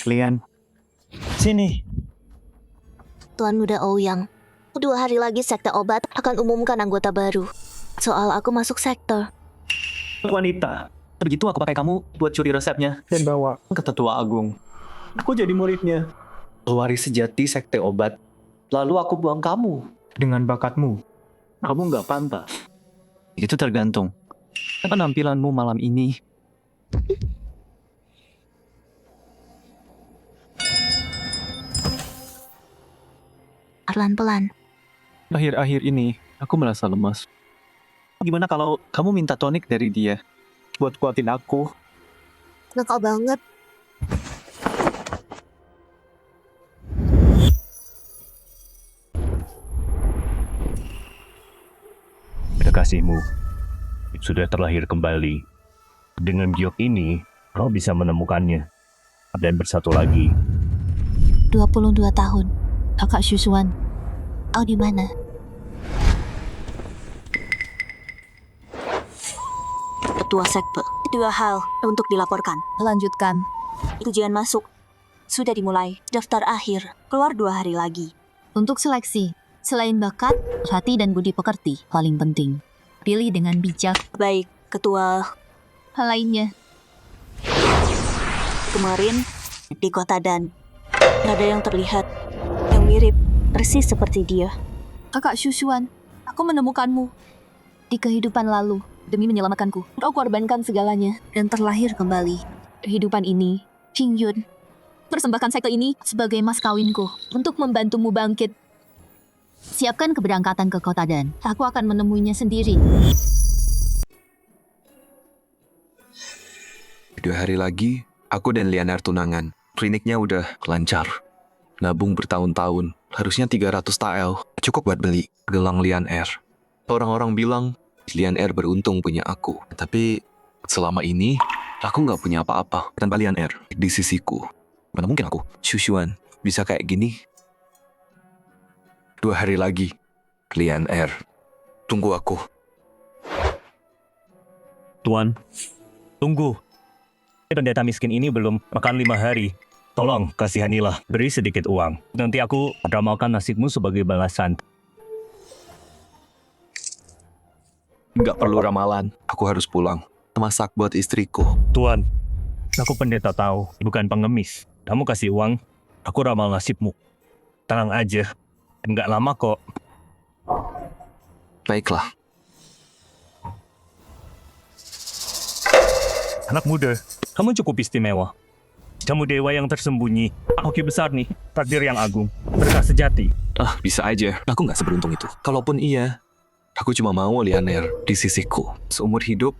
Lian, sini. Tuan Muda Ouyang, 2 hari lagi sekte obat akan umumkan anggota baru. Soal aku masuk sektor. Wanita, begitu aku pakai kamu buat curi resepnya dan bawa ke Tetua Agung. Aku jadi muridnya. Pewaris sejati sekte obat. Lalu aku buang kamu. Dengan bakatmu, kamu nggak pantas. Itu tergantung. Penampilanmu malam ini. Pelan-pelan. Akhir-akhir ini, aku merasa lemas. Gimana kalau kamu minta tonik dari dia? Buat kuatin aku. Nakal banget. Kekasihmu sudah terlahir kembali. Dengan giok ini, kau bisa menemukannya. Dan bersatu lagi. 22 tahun. Kakak Shusuan. Kau di mana? Ketua Sekte. 2 hal untuk dilaporkan. Lanjutkan. Ujian masuk. Sudah dimulai. Daftar akhir. Keluar 2 hari lagi. Untuk seleksi, selain bakat, hati dan budi pekerti paling penting. Pilih dengan bijak. Baik, Ketua. Hal lainnya, Kemarin di kota Dan. Ada yang terlihat yang mirip persis seperti dia. Kakak Shusuan, aku menemukanmu. Di kehidupan lalu, demi menyelamatkanku, kau korbankan segalanya dan terlahir kembali. Kehidupan ini, Qing Yun, persembahkan sekte ini sebagai mas kawinku untuk membantumu bangkit. Siapkan keberangkatan ke kota Dan. Aku akan menemuinya sendiri. 2 hari lagi, aku dan Lian Air tunangan. Kliniknya udah lancar. Nabung bertahun-tahun. Harusnya 300 TL. Cukup buat beli gelang Lian Air. Orang-orang bilang Lian Air beruntung punya aku. Tapi selama ini, aku nggak punya apa-apa tanpa Lian Air di sisiku. Mana mungkin aku, Shusuan, bisa kayak gini? 2 hari lagi, Lian Air. Tunggu aku. Tuan, tunggu. Pendeta miskin ini belum makan 5 hari. Tolong, kasihanilah. Beri sedikit uang. Nanti aku ramalkan nasibmu sebagai balasan. Nggak perlu ramalan. Aku harus pulang. Masak buat istriku. Tuan, aku pendeta tahu, bukan pengemis. Kamu kasih uang, aku ramal nasibmu. Tenang aja. Nggak lama kok. Baiklah. Anak muda, kamu cukup istimewa. Kamu dewa yang tersembunyi. Hoki besar nih, takdir yang agung. Berkah sejati. Bisa aja. Aku nggak seberuntung itu. Kalaupun iya, aku cuma mau Lian Air di sisiku. Seumur hidup,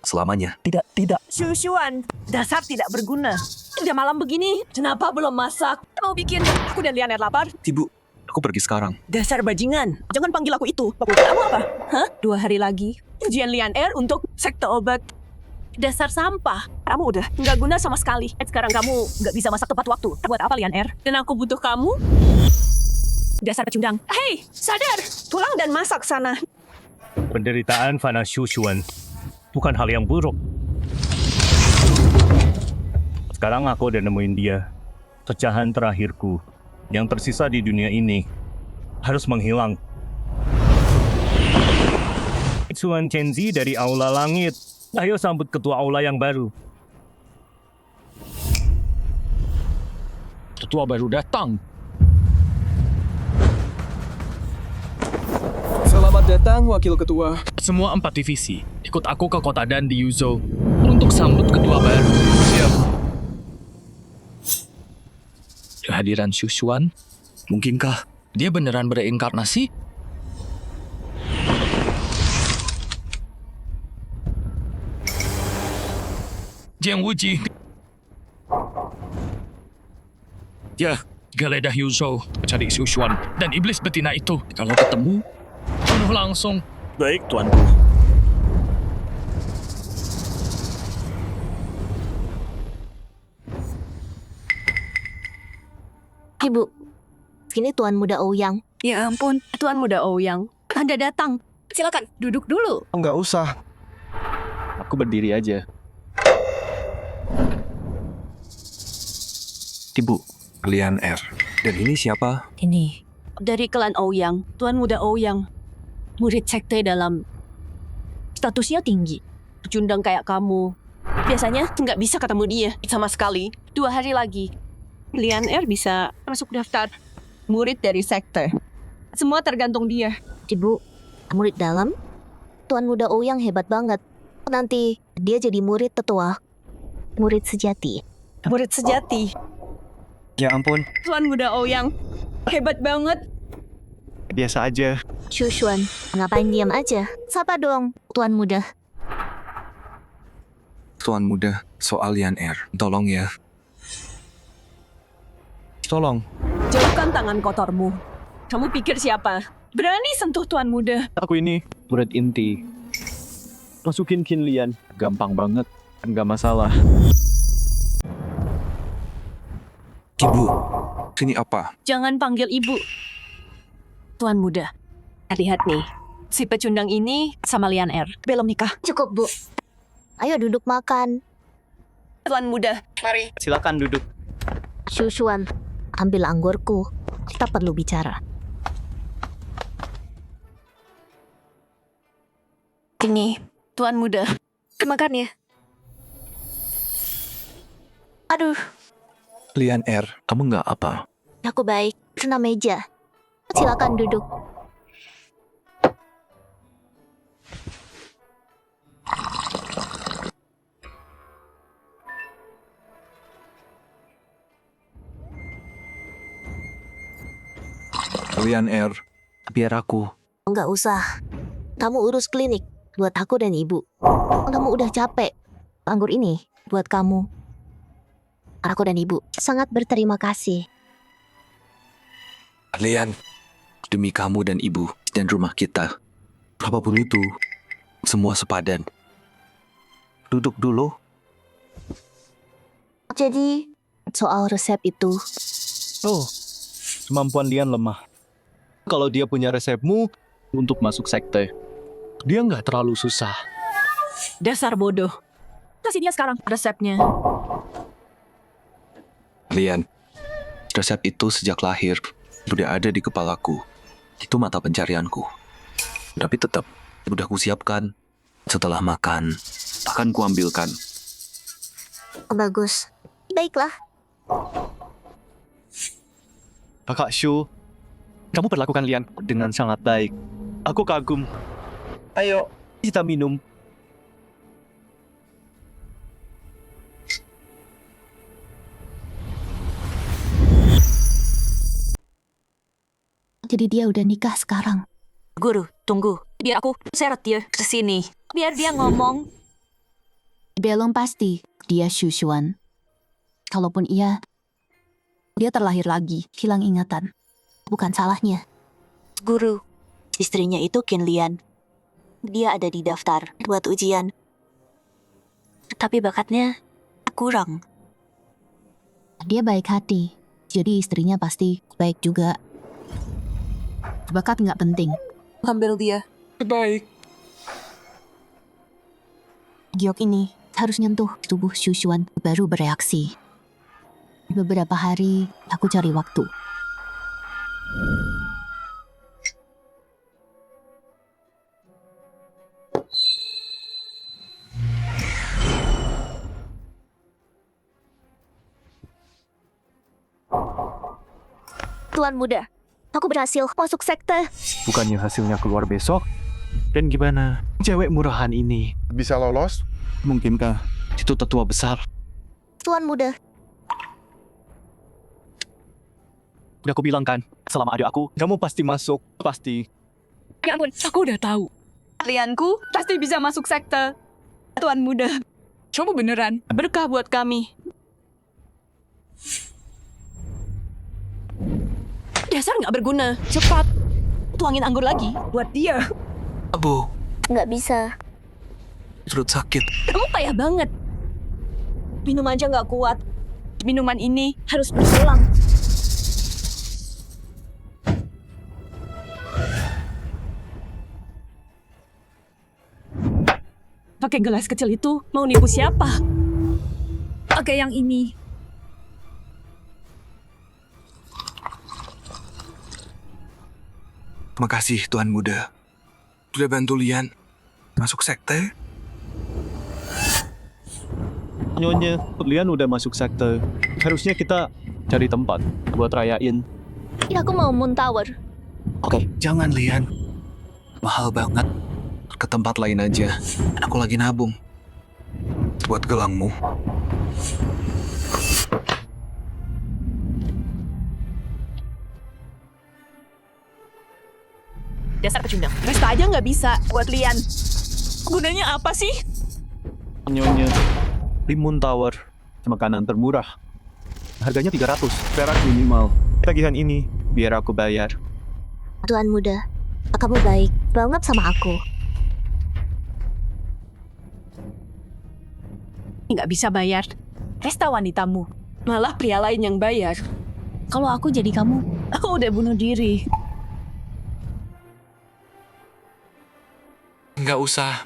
selamanya. Tidak. Shusuan, dasar tidak berguna. Udah malam begini, kenapa belum masak? Mau bikin aku dan Lian Air lapar? Ibu, aku pergi sekarang. Dasar bajingan, jangan panggil aku itu. Kamu apa? Hah? 2 hari lagi, ujian Lian Air untuk sekte obat. Dasar sampah. Kamu udah nggak guna sama sekali. Sekarang kamu nggak bisa masak tepat waktu. Buat apa Lian Air? Dan aku butuh kamu. Dasar pecundang. Hei, sadar. Pulang dan masak sana. Penderitaan Fana Shusuan bukan hal yang buruk. Sekarang aku udah nemuin dia. Pecahan terakhirku yang tersisa di dunia ini harus menghilang. Suan Chenzi dari Aula Langit. Ayo sambut ketua aula yang baru. Ketua baru datang. Selamat datang, Wakil Ketua. Semua 4 divisi, ikut aku ke kota Dan di Yuzhou untuk sambut ketua baru. Siap. Kehadiran Shusuan, Mungkinkah? dia beneran bereinkarnasi? Jiang Wuji. Ya, geledah Yuzhou, cari Shusuan dan iblis betina itu. Kalau ketemu, bunuh langsung. Baik, tuanku. Ibu, ini Tuan Muda Ouyang. Ya ampun, Tuan Muda Ouyang. Anda datang. Silakan, duduk dulu. Nggak usah. Aku berdiri aja. Ibu. Lian Air. Dan ini siapa? Ini dari klan Ouyang, Tuan Muda Ouyang. Murid sekte dalam. Statusnya tinggi. Pecundang kayak kamu. Biasanya nggak bisa ketemu dia sama sekali. 2 hari lagi, Lian Air bisa masuk daftar murid dari sekte. Semua tergantung dia. Ibu, murid dalam? Tuan Muda Ouyang hebat banget. Nanti dia jadi murid tetua. Murid sejati. Murid sejati. Ya ampun, Tuan Muda Ouyang. Hebat banget. biasa aja. Shushuan, ngapain diam aja? Sapa dong, Tuan Muda. Tuan Muda, soal Lian Air. Tolong ya. Tolong, Jauhkan tangan kotormu. Kamu pikir siapa? Berani sentuh Tuan Muda. aku ini murid inti. Masukin Qin Lian, gampang banget. Nggak masalah. Ibu, ini apa? Jangan panggil ibu. Tuan Muda. Lihat nih. Si pecundang ini sama Lian Air. Belum nikah. Cukup, Bu. Ayo duduk makan. Tuan Muda. Mari. Silakan duduk. Shushuan, ambil anggurku. Kita perlu bicara. Ini, Tuan Muda. Makan ya. Aduh, Lian Air, kamu nggak apa? aku baik. Sana meja. Silakan duduk. Lian Air, Biar aku. Enggak usah. Kamu urus klinik buat aku dan ibu. Kamu udah capek. Anggur ini buat kamu. Aku dan ibu sangat berterima kasih. Lian, demi kamu dan ibu dan rumah kita, apapun itu, semua sepadan. Duduk dulu. Jadi, soal resep itu, Oh, kemampuan Lian lemah. Kalau dia punya resepmu untuk masuk sekte, dia nggak terlalu susah. Dasar bodoh. Kasih dia sekarang resepnya. Lian, resep itu sejak lahir udah ada di kepalaku. Itu mata pencarianku. Tapi tetap, udah kusiapkan. Setelah makan, akan kuambilkan. bagus. Baiklah. Kakak Shu, kamu perlakukan Lian dengan sangat baik. Aku kagum. Ayo, kita minum. Jadi dia udah nikah sekarang. Guru, tunggu. Biar aku seret dia ke sini. Biar dia ngomong. Belum pasti dia Shushuan. Kalaupun iya, dia terlahir lagi, hilang ingatan. Bukan salahnya. Guru, istrinya itu Qin Lian. Dia ada di daftar buat ujian. Tapi bakatnya kurang. Dia baik hati, jadi istrinya pasti baik juga. Bakat nggak penting. Ambil dia. Baik. Giok ini harus nyentuh tubuh Shushuan baru bereaksi. Beberapa hari aku cari waktu. Tuan Muda, aku berhasil masuk sekte. Bukannya hasilnya keluar besok? Dan gimana? Cewek murahan ini. Bisa lolos? Mungkinkah itu tetua besar? Tuan Muda, Udah aku bilang kan, selama ada aku, kamu pasti masuk. Pasti. Ya ampun, aku udah tahu. Kalianku pasti bisa masuk sekte. Tuan Muda. Coba beneran. Berkah buat kami. Dasar nggak berguna. Cepat. Tuangin anggur lagi buat dia. Abu, nggak bisa. perut sakit. Kamu payah banget. Minum aja nggak kuat. Minuman ini harus berselang. Pakai gelas kecil itu mau nipu siapa? Pakai yang ini. Terima kasih Tuan Muda. Sudah bantu Lian masuk sekte. Nyonya, Lian udah masuk sekte. Harusnya kita cari tempat buat rayain. Ya, aku mau Moon Tower. Oke. Jangan Lian. Mahal banget. Ke tempat lain aja. Aku lagi nabung. Buat gelangmu. Dasar pecundang. Pesta aja nggak bisa buat Lian. Gunanya apa sih? Nyonya, Limun Tower, makanan termurah. Harganya 300 perak minimal. Tagihan ini biar aku bayar. Tuan muda, kamu baik banget sama aku. Nggak bisa bayar. Pesta wanitamu. Malah pria lain yang bayar. Kalau aku jadi kamu, Aku udah bunuh diri. Nggak usah.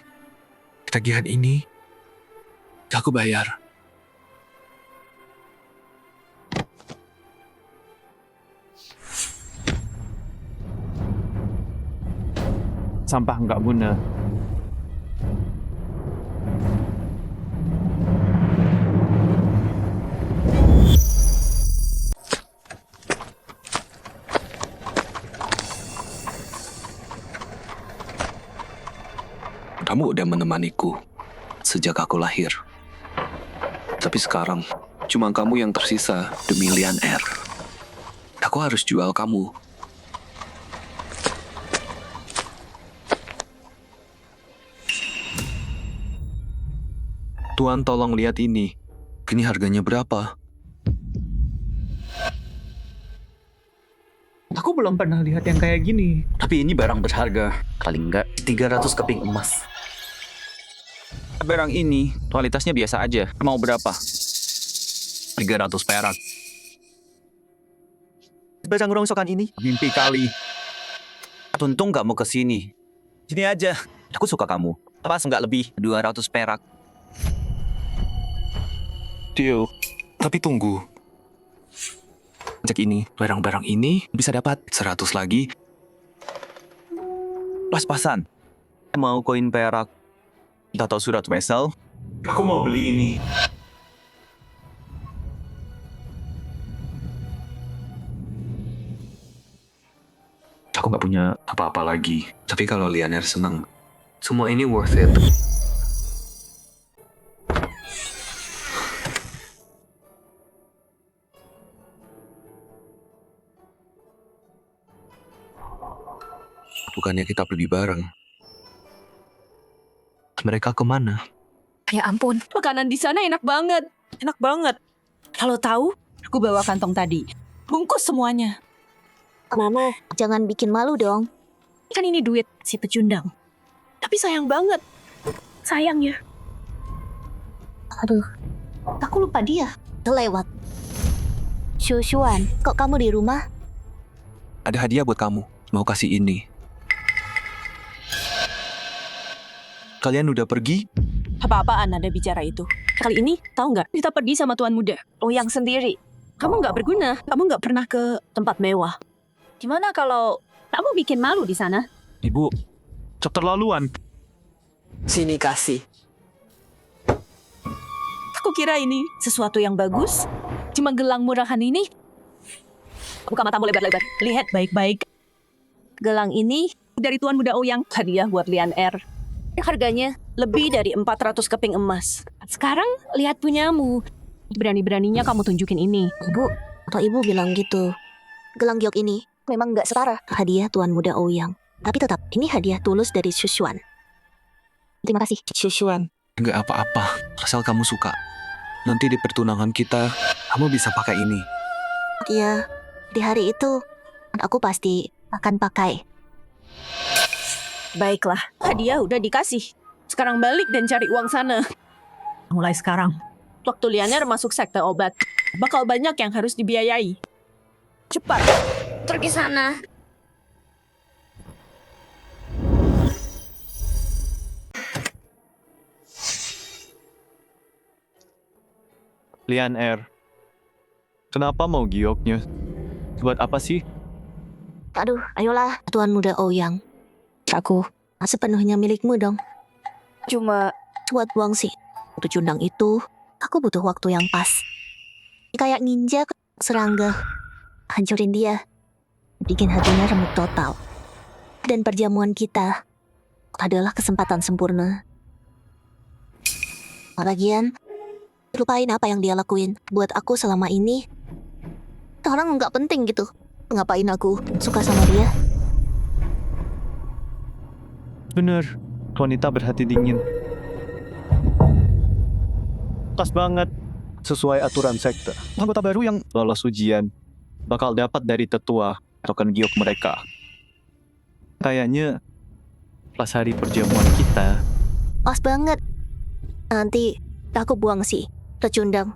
Tagihan ini aku bayar. Sampah nggak guna. Kamu udah menemaniku sejak aku lahir. Tapi sekarang, cuma kamu yang tersisa demi Lian Air. Aku harus jual kamu. Tuan, tolong lihat ini. Ini harganya berapa? Aku belum pernah lihat yang kayak gini. Tapi ini barang berharga. Paling nggak 300 keping emas. Barang ini kualitasnya biasa aja. Mau berapa? 300 perak. Barang rongsokan ini? Mimpi kali. Tuntung nggak mau kesini. Sini aja. Aku suka kamu. Pas nggak lebih 200 perak. Deal. Tapi tunggu. Cek ini. Barang-barang ini bisa dapat 100 lagi. Pas-pasan. Mau koin perak atau surat wesel? Aku mau beli ini. Aku nggak punya apa-apa lagi. Tapi kalau Lianer senang, semua ini worth it. Bukannya kita pergi bareng. Mereka kemana? ya ampun. Makanan di sana enak banget. Enak banget. Kalau tahu, aku bawa kantong tadi. Bungkus semuanya. Mama, jangan bikin malu dong. Kan ini duit si pecundang. Tapi sayang banget. Sayang ya. Aduh, aku lupa dia. Kelewat. Shushuan, kok kamu di rumah? Ada hadiah buat kamu. Mau kasih ini. Kalian udah pergi? Apa-apaan ada bicara itu. Kali ini, tahu nggak? Kita pergi sama tuan muda. Oh, yang sendiri. Kamu nggak berguna. Kamu nggak pernah ke tempat mewah. Gimana kalau kamu bikin malu di sana? Ibu, keterlaluan. Sini kasih. Aku kira ini sesuatu yang bagus. Cuma gelang murahan ini. Buka matamu lebar-lebar. Lihat baik-baik. Gelang ini dari Tuan Muda Ouyang. Hadiah buat Lian Air. Harganya lebih dari 400 keping emas. Sekarang lihat punyamu. Berani-beraninya kamu tunjukin ini. Ibu, atau ibu bilang gitu. Gelang giok ini memang nggak setara hadiah Tuan Muda Ouyang. Tapi tetap, ini hadiah tulus dari Shushuan. Terima kasih. Shushuan. Nggak apa-apa. Asal kamu suka. Nanti di pertunangan kita, kamu bisa pakai ini. Iya, di hari itu aku pasti akan pakai. Baiklah, hadiah udah dikasih. Sekarang balik dan cari uang sana. Mulai sekarang, waktu Lianer masuk sekte obat, bakal banyak yang harus dibiayai. Cepat, Pergi sana. Lian Air. Kenapa mau gioknya? Buat apa sih? Aduh, ayolah, Tuan Muda Ouyang. Aku sepenuhnya milikmu dong. Cuma Buat buang sih. Untuk cundang itu, aku butuh waktu yang pas. Kayak ninja serangga. Hancurin dia. Bikin hatinya remuk total. Dan perjamuan kita adalah kesempatan sempurna. Lagian, lupain apa yang dia lakuin buat aku selama ini. Orang nggak penting gitu. Ngapain aku suka sama dia? Bener, wanita berhati dingin. Pas banget, sesuai aturan sekte. Anggota baru yang lolos ujian bakal dapat dari tetua token giok mereka. Kayaknya pas hari perjamuan kita, Pas banget. Nanti aku buang sih, recundang.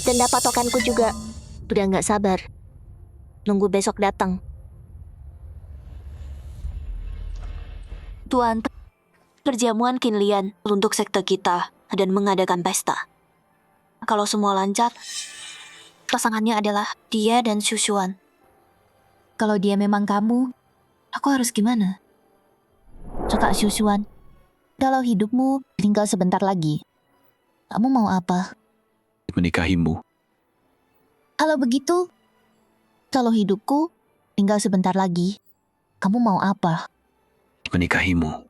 Dan dapat tokenku juga. Udah nggak sabar. Nunggu besok datang. Tuan, perjamuan Qin Lian untuk sekte kita dan mengadakan pesta. Kalau semua lancar, pasangannya adalah dia dan Shushuan. Kalau dia memang kamu, aku harus gimana? Kakak Shushuan, kalau hidupmu tinggal sebentar lagi, kamu mau apa? Menikahimu. Kalau begitu, kalau hidupku tinggal sebentar lagi, kamu mau apa? Menikahimu.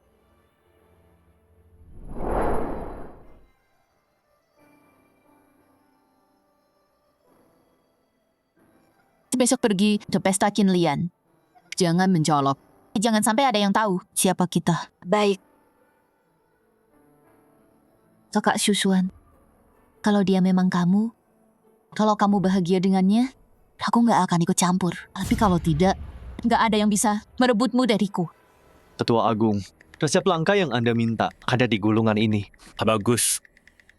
Besok pergi ke pesta Qin Lian. Jangan mencolok. Jangan sampai ada yang tahu siapa kita. Baik, Kakak Shushuan, kalau dia memang kamu, kalau kamu bahagia dengannya, aku nggak akan ikut campur. Tapi kalau tidak, nggak ada yang bisa merebutmu dariku. Tetua Agung, resep langka yang Anda minta ada di gulungan ini. Bagus.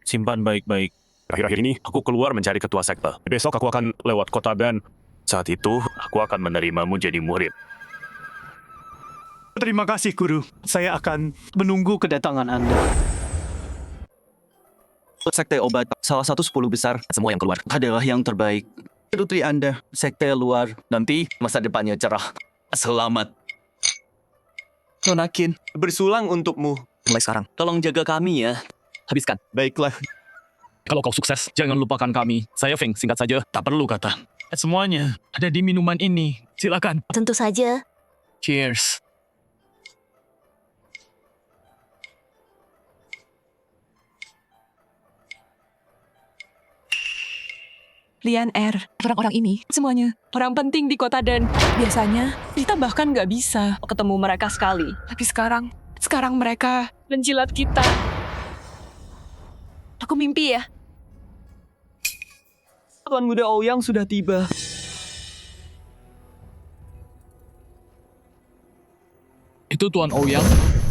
Simpan baik-baik. Akhir-akhir ini, aku keluar mencari ketua sekte. Besok aku akan lewat kota Dan. Saat itu, aku akan menerimamu jadi murid. Terima kasih, Guru. Saya akan menunggu kedatangan Anda. Sekte obat, salah satu 10 besar, semua yang keluar adalah yang terbaik. Putri Anda, sekte luar, nanti masa depannya cerah. Selamat. Tonakin, bersulang untukmu. Mulai sekarang, Tolong jaga kami ya. habiskan. Baiklah. Kalau kau sukses, jangan lupakan kami. Saya Feng, singkat saja, tak perlu kata. Semuanya ada di minuman ini. Silakan. Tentu saja. Cheers. Lian Air, orang-orang ini semuanya orang penting di kota Dan. Biasanya kita bahkan nggak bisa ketemu mereka sekali. Tapi sekarang mereka menjilat kita. Aku mimpi ya. Tuan Muda Ouyang sudah tiba. Itu Tuan Ouyang.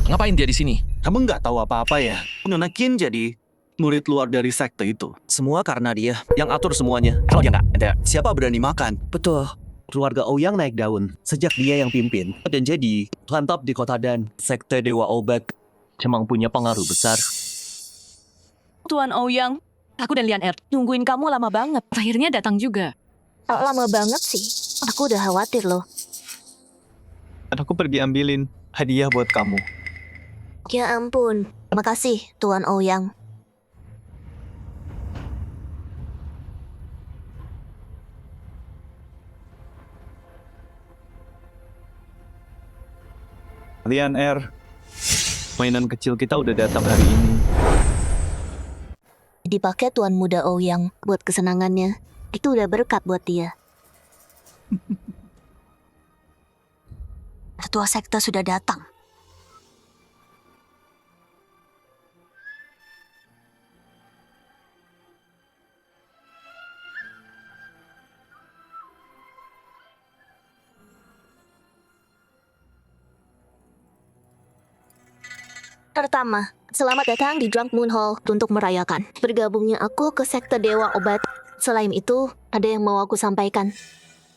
Ngapain dia di sini? Kamu nggak tahu apa-apa ya? Nona Qin jadi murid luar dari sekte itu. Semua karena dia yang atur semuanya. Kalau dia nggak ada, siapa berani makan? Betul. Keluarga Ouyang naik daun sejak dia yang pimpin. Dan jadi, lantap di kota Dan. Sekte Dewa Obat memang punya pengaruh besar. Tuan Ouyang, aku dan Lian Air nungguin kamu lama banget. Akhirnya datang juga. Lama banget sih. Aku udah khawatir loh. Aku pergi ambilin hadiah buat kamu. Ya ampun. Makasih, Tuan Ouyang. Lian Air, mainan kecil kita udah datang hari ini. Dipakai Tuan Muda Ouyang buat kesenangannya. Itu udah berkat buat dia. ketua sekte sudah datang. Pertama, selamat datang di Drunk Moon Hall untuk merayakan bergabungnya aku ke sekte Dewa Obat. Selain itu, ada yang mau aku sampaikan.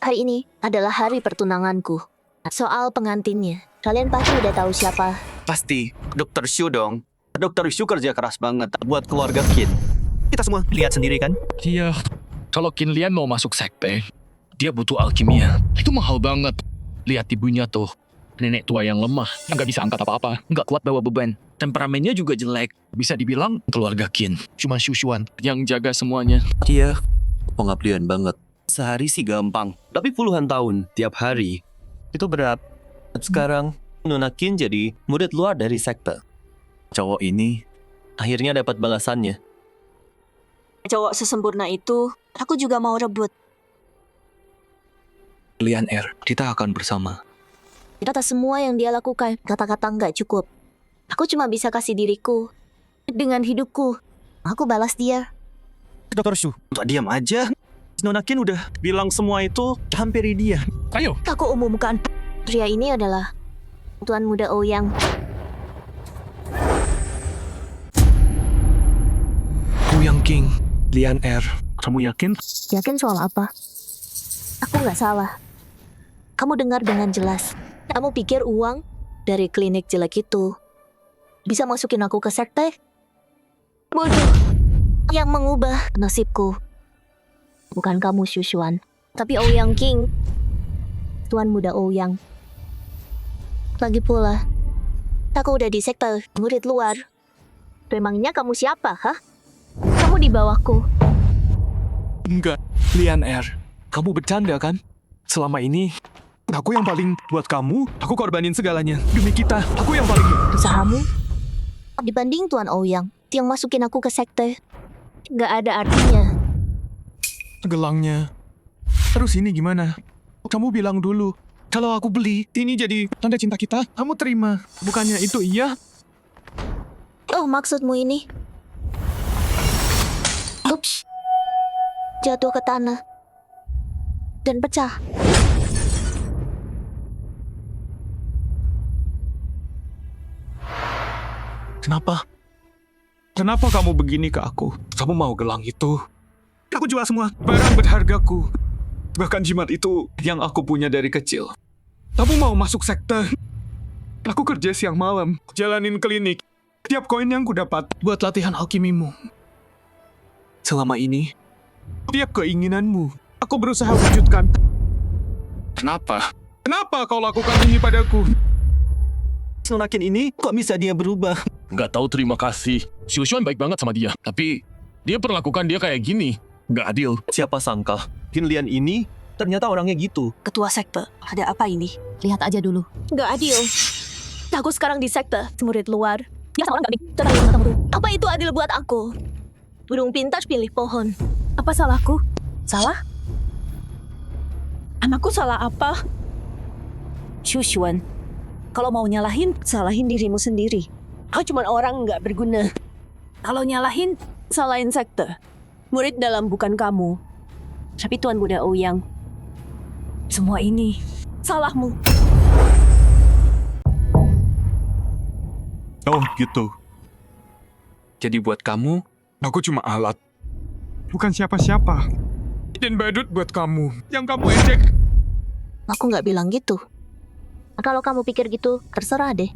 Hari ini adalah hari pertunanganku. Soal pengantinnya, kalian pasti udah tahu siapa. Pasti, Dr. Shu dong. Dr. Shu kerja keras banget buat keluarga Qin. Kita semua lihat sendiri kan? Iya, kalau Qin Lian mau masuk sekte, dia butuh alkimia. Itu mahal banget. Lihat ibunya tuh. Nenek tua yang lemah, yang gak bisa angkat apa-apa, gak kuat bawa beban. Temperamennya juga jelek. Bisa dibilang keluarga Qin. Cuma Shushuan yang jaga semuanya. Dia pengabdian banget. Sehari sih gampang, tapi puluhan tahun, tiap hari. Itu berat. Sekarang, Nona Qin jadi murid luar dari sekte. Cowok ini akhirnya dapat balasannya. Cowok sesempurna itu, aku juga mau rebut. Lian Er, kita akan bersama. Atas semua yang dia lakukan, kata-kata nggak cukup. Aku cuma bisa kasih diriku. Dengan hidupku, aku balas dia. Dr. Shu, diam aja. Nona Qin udah bilang semua itu, hampiri dia. Ayo, Aku umumkan, pria ini adalah Tuan Muda Ouyang. Ouyang King, Lian Er. Kamu yakin? Yakin soal apa? Aku nggak salah. Kamu dengar dengan jelas. Kamu pikir uang dari klinik jelek itu bisa masukin aku ke sekte? Bodoh. Yang mengubah nasibku bukan kamu, Shushuan, tapi Ouyang King, Tuan Muda Ouyang. Lagi pula, aku udah di sekte murid luar. Memangnya kamu siapa, hah? Kamu di bawahku. Enggak, Lian Er. Kamu bercanda kan? Selama ini, aku yang paling buat kamu, aku korbanin segalanya. Demi kita, aku yang paling... Usahamu dibanding Tuan Ouyang yang masukin aku ke sekte nggak ada artinya. Gelangnya. Terus ini gimana? Kamu bilang dulu, kalau aku beli, ini jadi tanda cinta kita, kamu terima. Bukannya itu iya? Oh, maksudmu ini? Ups. Jatuh ke tanah dan pecah. Kenapa? Kenapa kamu begini ke aku? Kamu mau gelang itu? Aku jual semua barang berhargaku. Bahkan jimat itu yang aku punya dari kecil. Kamu mau masuk sekte? Aku kerja siang malam, jalanin klinik. Tiap koin yang ku dapat buat latihan alkimimu. Selama ini, tiap keinginanmu, aku berusaha wujudkan. Kenapa? Kenapa kau lakukan ini padaku? Nona Qin ini kok bisa dia berubah? gak tahu terima kasih. Shushuan baik banget sama dia. Tapi dia perlakukan dia kayak gini. Gak adil. Siapa sangka, Qin Lian ini ternyata orangnya gitu. Ketua sekte, ada apa ini? Lihat aja dulu. Nggak adil. Aku sekarang di sekte murid luar. Ya sama orang gak nih. Tentang matamu. Apa itu adil buat aku? Burung pintar pilih pohon. Apa salahku? Salah? Anakku salah apa? Shushuan, kalau mau nyalahin, salahin dirimu sendiri. Aku cuma orang nggak berguna. Kalau nyalahin, salahin sekte. Murid dalam bukan kamu. Tapi Tuan Muda Ouyang, Semua ini salahmu. Oh gitu. Jadi buat kamu, aku cuma alat. Bukan siapa-siapa. Dan badut buat kamu, yang kamu ejek. Aku nggak bilang gitu. Kalau kamu pikir gitu, terserah deh.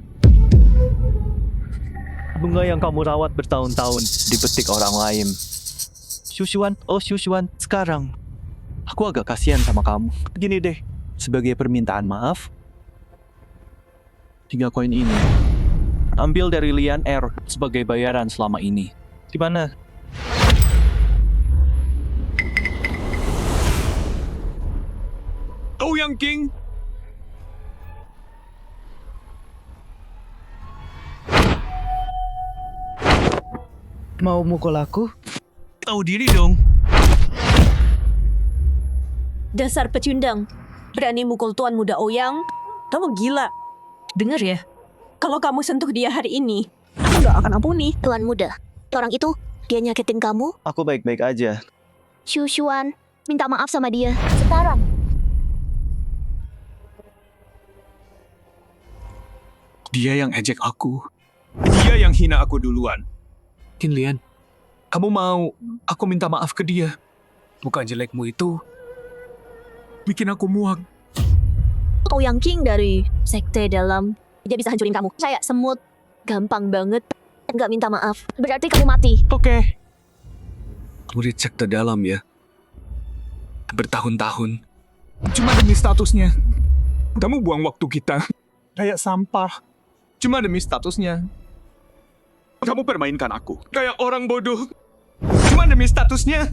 Bunga yang kamu rawat bertahun-tahun dipetik orang lain. Shushuan, oh Shushuan, sekarang aku agak kasihan sama kamu. Gini deh, sebagai permintaan maaf, 3 koin ini ambil dari Lian Er sebagai bayaran selama ini. Gimana? Ouyang King. Mau mukul aku? Tahu diri dong. Dasar pecundang. Berani mukul Tuan Muda Ouyang? Kamu gila. Dengar ya. Kalau kamu sentuh dia hari ini, aku nggak akan ampuni. Tuan Muda, orang itu, dia nyakitin kamu? Aku baik-baik aja. Shushuan, minta maaf sama dia. Sekarang. Dia yang ejek aku. Dia yang hina aku duluan. Qin Lian, kamu mau aku minta maaf ke dia? Bukan jelekmu itu bikin aku muak. Ouyang King dari sekte dalam. Dia bisa hancurin kamu. Kayak semut. Gampang banget. Nggak minta maaf. Berarti kamu mati. Oke. Murid sekte dalam ya. Bertahun-tahun. Cuma demi statusnya. Kamu buang waktu kita kayak sampah. Cuma demi statusnya. Kamu permainkan aku kayak orang bodoh. Cuma demi statusnya.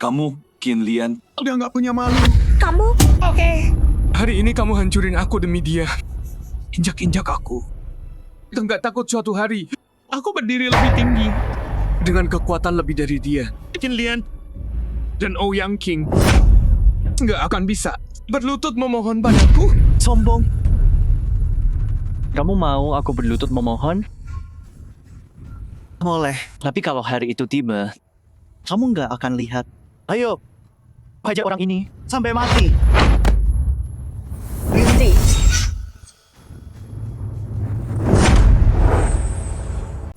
Kamu, Qin Lian, udah nggak punya malu. Kamu? Hari ini kamu hancurin aku demi dia. Injak-injak aku. Kita nggak takut suatu hari aku berdiri lebih tinggi dengan kekuatan lebih dari dia. Qin Lian dan Ouyang King nggak akan bisa berlutut memohon padaku. Sombong. Kamu mau aku berlutut memohon? Boleh. Tapi kalau hari itu tiba, kamu nggak akan lihat. Ayo, hajar orang ini sampai mati. Berhenti.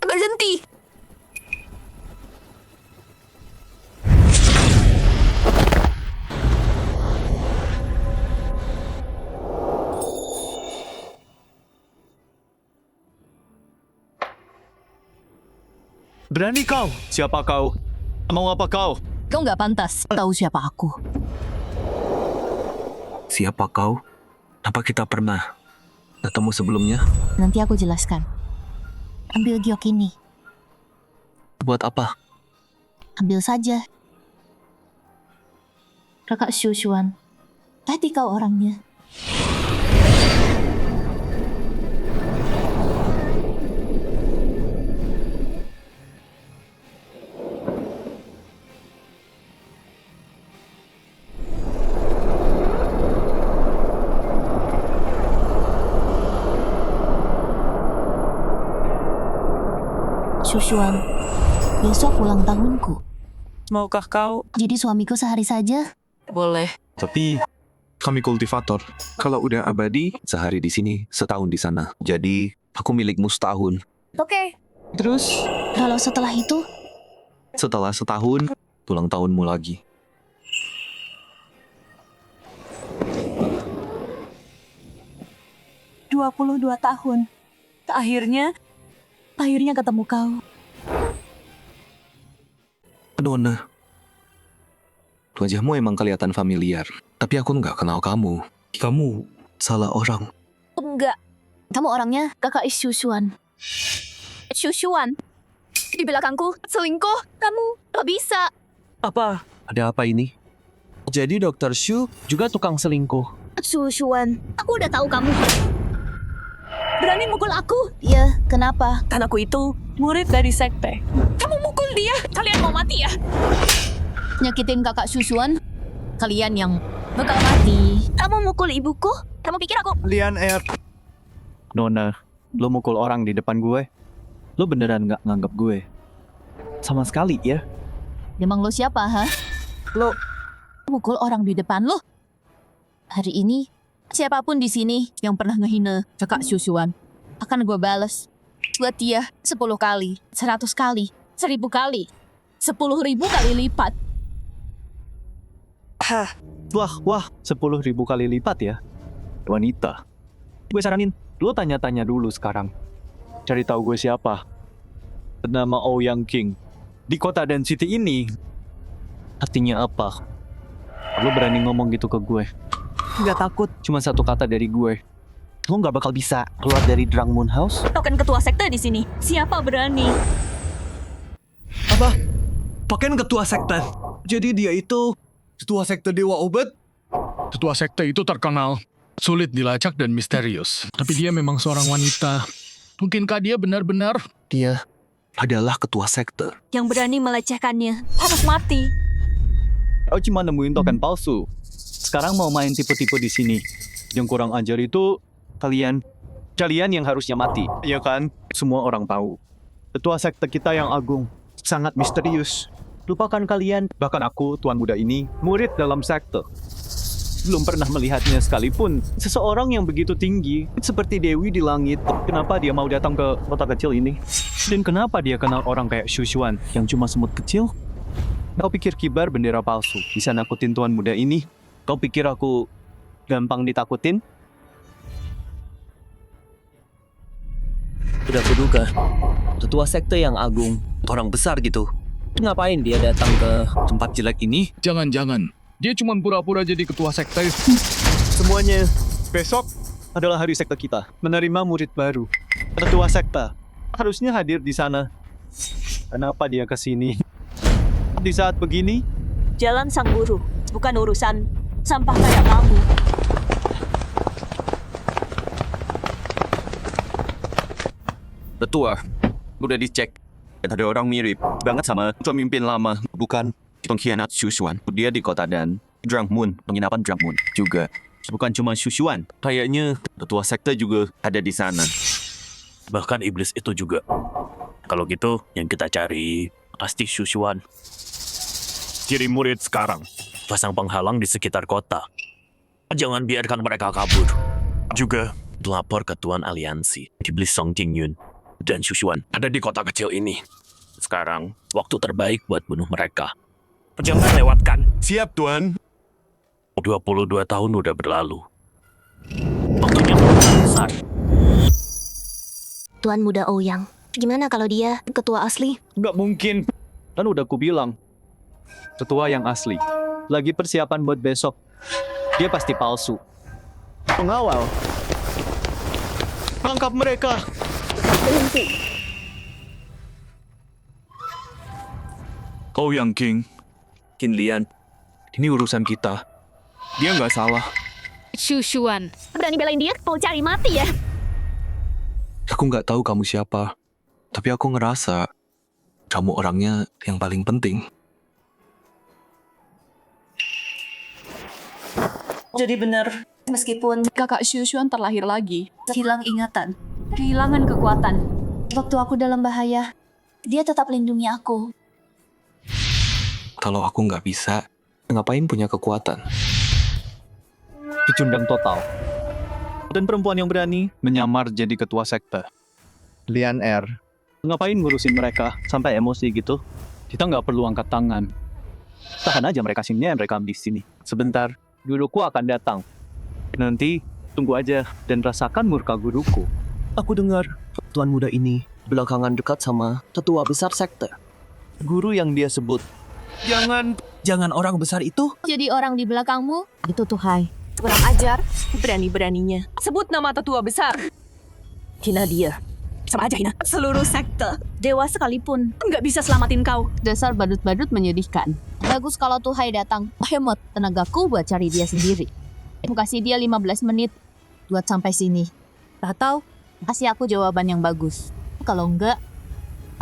Berhenti. Berani kau? Siapa kau? Mau apa kau? Kau nggak pantas tahu siapa aku. Siapa kau? Apa kita pernah ketemu sebelumnya? Nanti aku jelaskan. Ambil giok ini. Buat apa? Ambil saja. Kakak Shushuan. Tadi kau orangnya. Shushuan, besok ulang tahunku. Maukah kau? Jadi suamiku sehari saja? Boleh. Tapi kami kultivator. Kalau udah abadi, sehari di sini, setahun di sana. Jadi aku milikmu setahun. Oke. Terus? Kalau setelah itu, Setelah setahun, ulang tahunmu lagi. $22 tahun. Akhirnya ketemu kau. Nona, wajahmu emang kelihatan familiar. Tapi aku nggak kenal kamu. Kamu salah orang. enggak. Kamu orangnya kakak Shushuan. Shushuan. Di belakangku, selingkuh. Kamu gak bisa. Apa? Ada apa ini? Jadi Dr. Shu juga tukang selingkuh. Shushuan, aku udah tahu kamu. Berani mukul aku. Ya, kenapa? Kan aku itu murid dari sekte. Kamu mukul dia. Kalian mau mati ya? Nyakitin kakak Shushuan? Kalian yang bakal mati. Kamu mukul ibuku? Kamu pikir aku... Lian Air. Nona, lo mukul orang di depan gue? Lo beneran nggak nganggap gue? Sama sekali ya? Emang lo siapa, ha? Lo Mukul orang di depan lo? Hari ini, siapapun di sini yang pernah ngehina kakak Shushuan akan gue bales. Buat dia 10 kali, 100 kali, 1000 kali, 10.000 kali lipat. Wah, 10.000 kali lipat ya? Wanita. Gue saranin, lo tanya-tanya dulu sekarang. Cari tahu gue siapa. Bernama Ouyang King. Di kota dan city ini, artinya apa? Lo berani ngomong gitu ke gue? Nggak takut, cuma satu kata dari gue. Lo nggak bakal bisa keluar dari Drang Moon House. Kau kan ketua sekte di sini. Siapa berani? Apa? Pakaian ketua sekte. Jadi dia itu ketua sekte Dewa Obat? Ketua sekte itu terkenal, sulit dilacak dan misterius. Tapi dia memang seorang wanita. Mungkinkah dia benar-benar... Dia adalah ketua sekte. Yang berani melecehkannya harus mati. Kau cuma nemuin token palsu. Sekarang mau main tipu-tipu di sini. Yang kurang ajar itu kalian yang harusnya mati, ya kan? Semua orang tahu. Ketua sekte kita yang agung, sangat misterius. Lupakan kalian, bahkan aku, Tuan Muda ini, murid dalam sekte. Belum pernah melihatnya sekalipun. Seseorang yang begitu tinggi, seperti Dewi di langit. Kenapa dia mau datang ke kota kecil ini? Dan kenapa dia kenal orang kayak Shushuan yang cuma semut kecil? Kau pikir kibar bendera palsu bisa nakutin Tuan Muda ini? Kau pikir aku gampang ditakutin? Udah kuduga, ketua sekte yang agung, orang besar gitu. Ngapain dia datang ke tempat jelek ini? Jangan-jangan, dia cuma pura-pura jadi ketua sekte. Semuanya, besok adalah hari sekte kita. Menerima murid baru. Ketua sekte harusnya hadir di sana. Kenapa dia ke sini? Di saat begini, Jalan sang guru, bukan urusan sampah kayak kamu. Tetua, udah dicek. Ada orang mirip banget sama pemimpin lama, bukan pengkhianat Shushuan. Dia di kota dan Drunk Moon, penginapan Drunk Moon juga. Bukan cuma Shushuan, kayaknya tetua sekte juga ada di sana. Bahkan iblis itu juga. Kalau gitu, yang kita cari pasti Shushuan. Ciri murid sekarang, pasang penghalang di sekitar kota. Jangan biarkan mereka kabur. Juga lapor ke Tuan Aliansi, Iblis Song Jingyun dan Shushuan ada di kota kecil ini. Sekarang, waktu terbaik buat bunuh mereka. Jangan lewatkan. Siap, Tuan. 22 tahun udah berlalu. Waktunya benar besar. Tuan Muda Ouyang, gimana kalau dia ketua asli? nggak mungkin. Kan udah ku bilang. Ketua yang asli. Lagi persiapan buat besok. Dia pasti palsu. Pengawal. Tangkap mereka. Ouyang King, Qin Lian, ini urusan kita. Dia nggak salah. Shushuan. Berani belain dia? Mau cari mati ya? Aku nggak tahu kamu siapa, tapi aku ngerasa kamu orangnya yang paling penting. Jadi benar, meskipun Kakak Shushuan terlahir lagi. hilang ingatan, Kehilangan kekuatan. waktu aku dalam bahaya, dia tetap lindungi aku. Kalau aku nggak bisa, ngapain punya kekuatan? Pecundang total. Dan perempuan yang berani menyamar jadi ketua sekte. Lian Er. Ngapain ngurusin mereka sampai emosi gitu? Kita nggak perlu angkat tangan. Tahan aja mereka sini, mereka di sini. Sebentar, guruku akan datang. Nanti tunggu aja dan rasakan murka guruku. Aku dengar Tuan Muda ini belakangan dekat sama tetua besar sekte. Guru yang dia sebut. Jangan orang besar itu. Jadi orang di belakangmu, itu Tuhai. Kurang ajar, berani-beraninya. Sebut nama tetua besar. Hina dia. Sama aja hina. Seluruh sekte, dewa sekalipun, nggak bisa selamatin kau. Dasar badut-badut menyedihkan. Bagus kalau Tuhai datang. Hemat tenagaku buat cari dia sendiri. Aku kasih dia 15 menit buat sampai sini. Atau kasih aku jawaban yang bagus. Kalau enggak,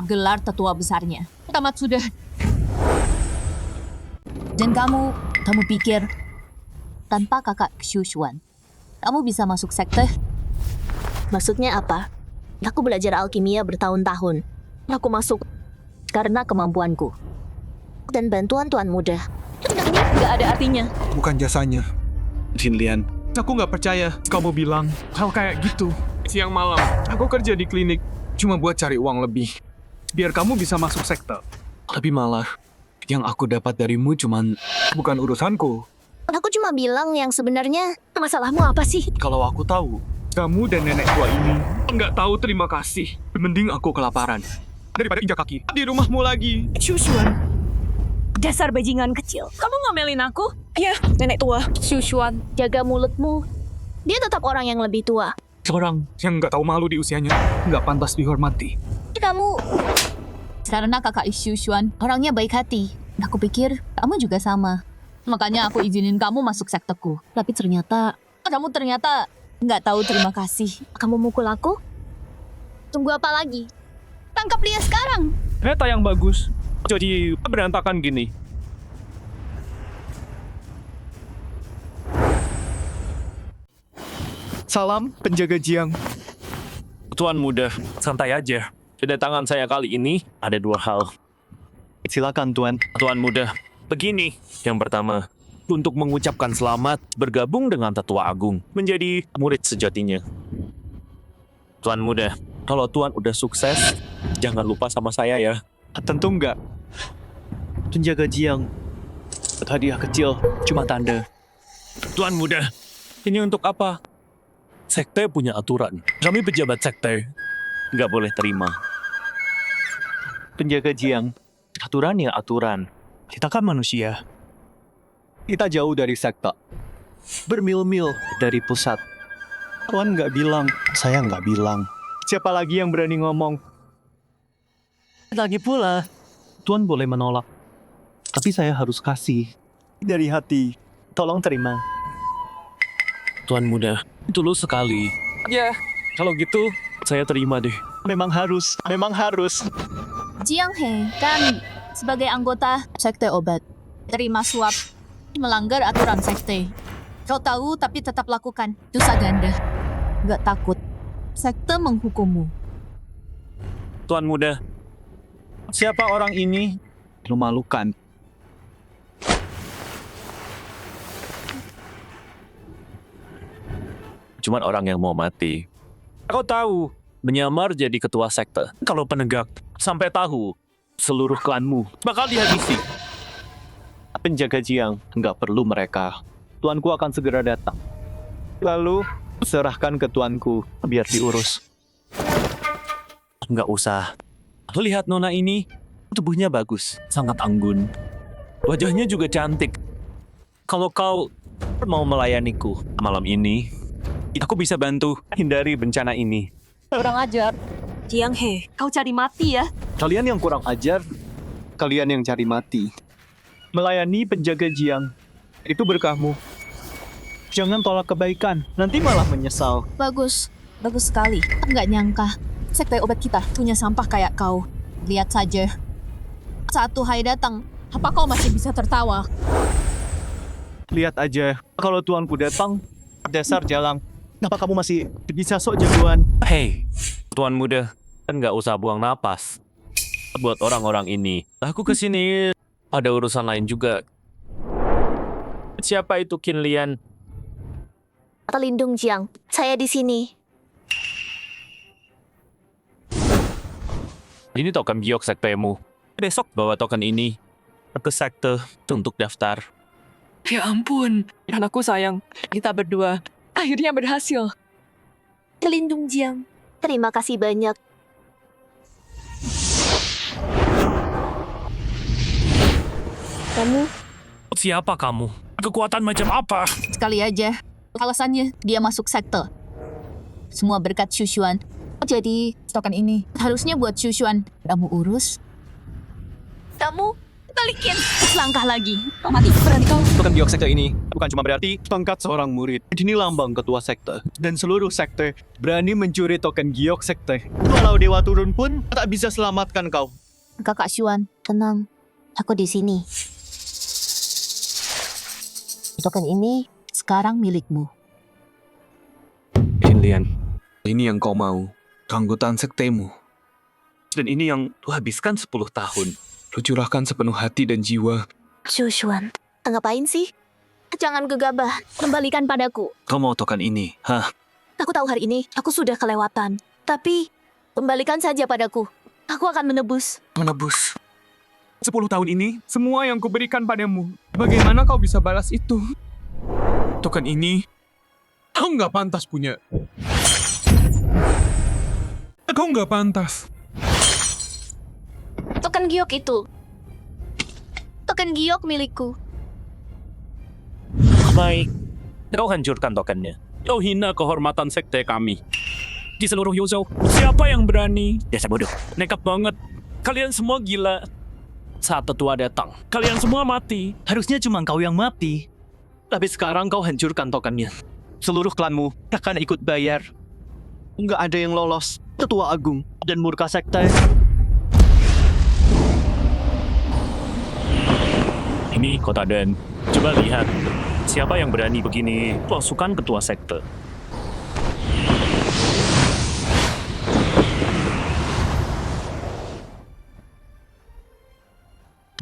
gelar tetua besarnya. Tamat sudah. Dan kamu pikir tanpa kakak Shushuan, kamu bisa masuk sekte? Maksudnya apa? Aku belajar alkimia bertahun-tahun. Aku masuk karena kemampuanku. Dan bantuan Tuan Muda. Nggak ada artinya. Bukan jasanya. Qin Lian, aku nggak percaya kamu bilang hal kayak gitu. Siang malam, aku kerja di klinik cuma buat cari uang lebih. Biar kamu bisa masuk sekte. Tapi malah, yang aku dapat darimu cuman Bukan urusanku. Aku cuma bilang yang sebenarnya masalahmu apa sih? Kalau aku tahu, kamu dan nenek tua ini nggak tahu terima kasih. Mending aku kelaparan daripada injak kaki di rumahmu lagi. Shushuan. Dasar bajingan kecil. Kamu ngomelin aku? Ya, nenek tua. Shushuan. Jaga mulutmu. Dia tetap orang yang lebih tua. Seorang yang nggak tahu malu di usianya, nggak pantas dihormati. Kamu Karena kakak Shushuan orangnya baik hati. Aku pikir kamu juga sama. Makanya aku izinin kamu masuk sekteku. Tapi ternyata kamu nggak tahu terima kasih. kamu mukul aku? Tunggu apa lagi? Tangkap dia sekarang. Kereta yang bagus, jadi berantakan gini. Salam, penjaga Jiang. Tuan Muda, santai aja. Kedatangan saya kali ini ada dua hal. Silakan, Tuan. Tuan Muda, begini. Yang pertama, untuk mengucapkan selamat bergabung dengan Tetua Agung menjadi murid sejatinya. Tuan Muda, kalau Tuan udah sukses, jangan lupa sama saya ya. Tentu enggak. Penjaga Jiang. Hadiah kecil, cuma tanda. Tuan Muda, ini untuk apa? Sekte punya aturan. Kami pejabat sekte nggak boleh terima. Penjaga Jiang. Aturan ya aturan. Kita kan manusia. Kita jauh dari sekte. bermil-mil dari pusat. Tuan nggak bilang, saya nggak bilang. Siapa lagi yang berani ngomong? Lagi pula, Tuan boleh menolak. Tapi saya harus kasih. Dari hati, tolong terima. Tuan muda, tulus sekali. Ya, kalau gitu saya terima deh. Memang harus, memang harus. Jiang He, kan sebagai anggota sekte obat, terima suap, melanggar aturan sekte. Kau tahu tapi tetap lakukan, dosa ganda. Gak takut, sekte menghukummu. Tuan muda, Siapa orang ini? Memalukan. cuman orang yang mau mati. Kau tahu, menyamar jadi ketua sekte. Kalau penegak sampai tahu seluruh klanmu bakal dihabisi. Penjaga Jiang, nggak perlu mereka. Tuanku akan segera datang. Lalu, serahkan ke tuanku, biar diurus. Nggak usah. Lihat nona ini, tubuhnya bagus, sangat anggun. Wajahnya juga cantik. Kalau kau mau melayaniku malam ini, aku bisa bantu hindari bencana ini. Kurang ajar. Jiang He, Kau cari mati ya. Kalian yang kurang ajar, kalian yang cari mati. Melayani penjaga Jiang, itu berkahmu. Jangan tolak kebaikan, nanti malah menyesal. Bagus, bagus sekali. Nggak nyangka, sekte obat kita punya sampah kayak kau. Lihat saja. Saat Tuhai datang, apa kau masih bisa tertawa? Lihat aja, kalau tuanku datang, dasar jalang. Kenapa kamu masih bisa sok jagoan? Hei, tuan muda, kan nggak usah buang napas. Buat orang-orang ini, aku kesini ada urusan lain juga. Siapa itu Qin Lian? Pelindung Jiang, saya di sini. Ini token giok sektemu. Besok bawa token ini ke sekte untuk daftar. Ya ampun, anakku sayang. Kita berdua akhirnya berhasil. Pelindung Jiang, terima kasih banyak. Kamu? Siapa kamu? Kekuatan macam apa? Sekali aja. Alasannya dia masuk sekte. Semua berkat Shushuan. Jadi, token ini harusnya buat Shushuan. Kamu urus. Kamu balikin. Selangkah lagi. Kau mati. Berani kau. Token giok sekte ini bukan cuma berarti pangkat seorang murid. Ini lambang ketua sekte. Dan seluruh sekte berani mencuri token giok sekte. Walau dewa turun pun tak bisa selamatkan kau. Kakak Shuan, tenang. Aku di sini. Token ini sekarang milikmu. Qin Lian, ini yang kau mau. Keanggotaan sektemu. Dan ini yang lu habiskan 10 tahun. Lu curahkan sepenuh hati dan jiwa. Shushuan, ngapain sih? Jangan gegabah, kembalikan padaku. Kau mau token ini, hah? Aku tahu hari ini aku sudah kelewatan. Tapi, kembalikan saja padaku. Aku akan menebus. Menebus. 10 tahun ini, semua yang kuberikan padamu. Bagaimana kau bisa balas itu? Token ini, kau nggak pantas punya. Kau nggak pantas. Token giok itu. Token giok milikku. Baik. Kau hancurkan tokennya. Kau hina kehormatan sekte kami. Di seluruh Yozhou, siapa yang berani? Dasar bodoh. Nekat banget. Kalian semua gila. Saat tetua datang, kalian semua mati. Harusnya cuma kau yang mati. Tapi sekarang kau hancurkan tokennya. Seluruh klanmu akan ikut bayar. Nggak ada yang lolos. Tetua Agung dan murka sekte. Ini kota Dan. Coba lihat. Siapa yang berani begini pasukan ketua sekte?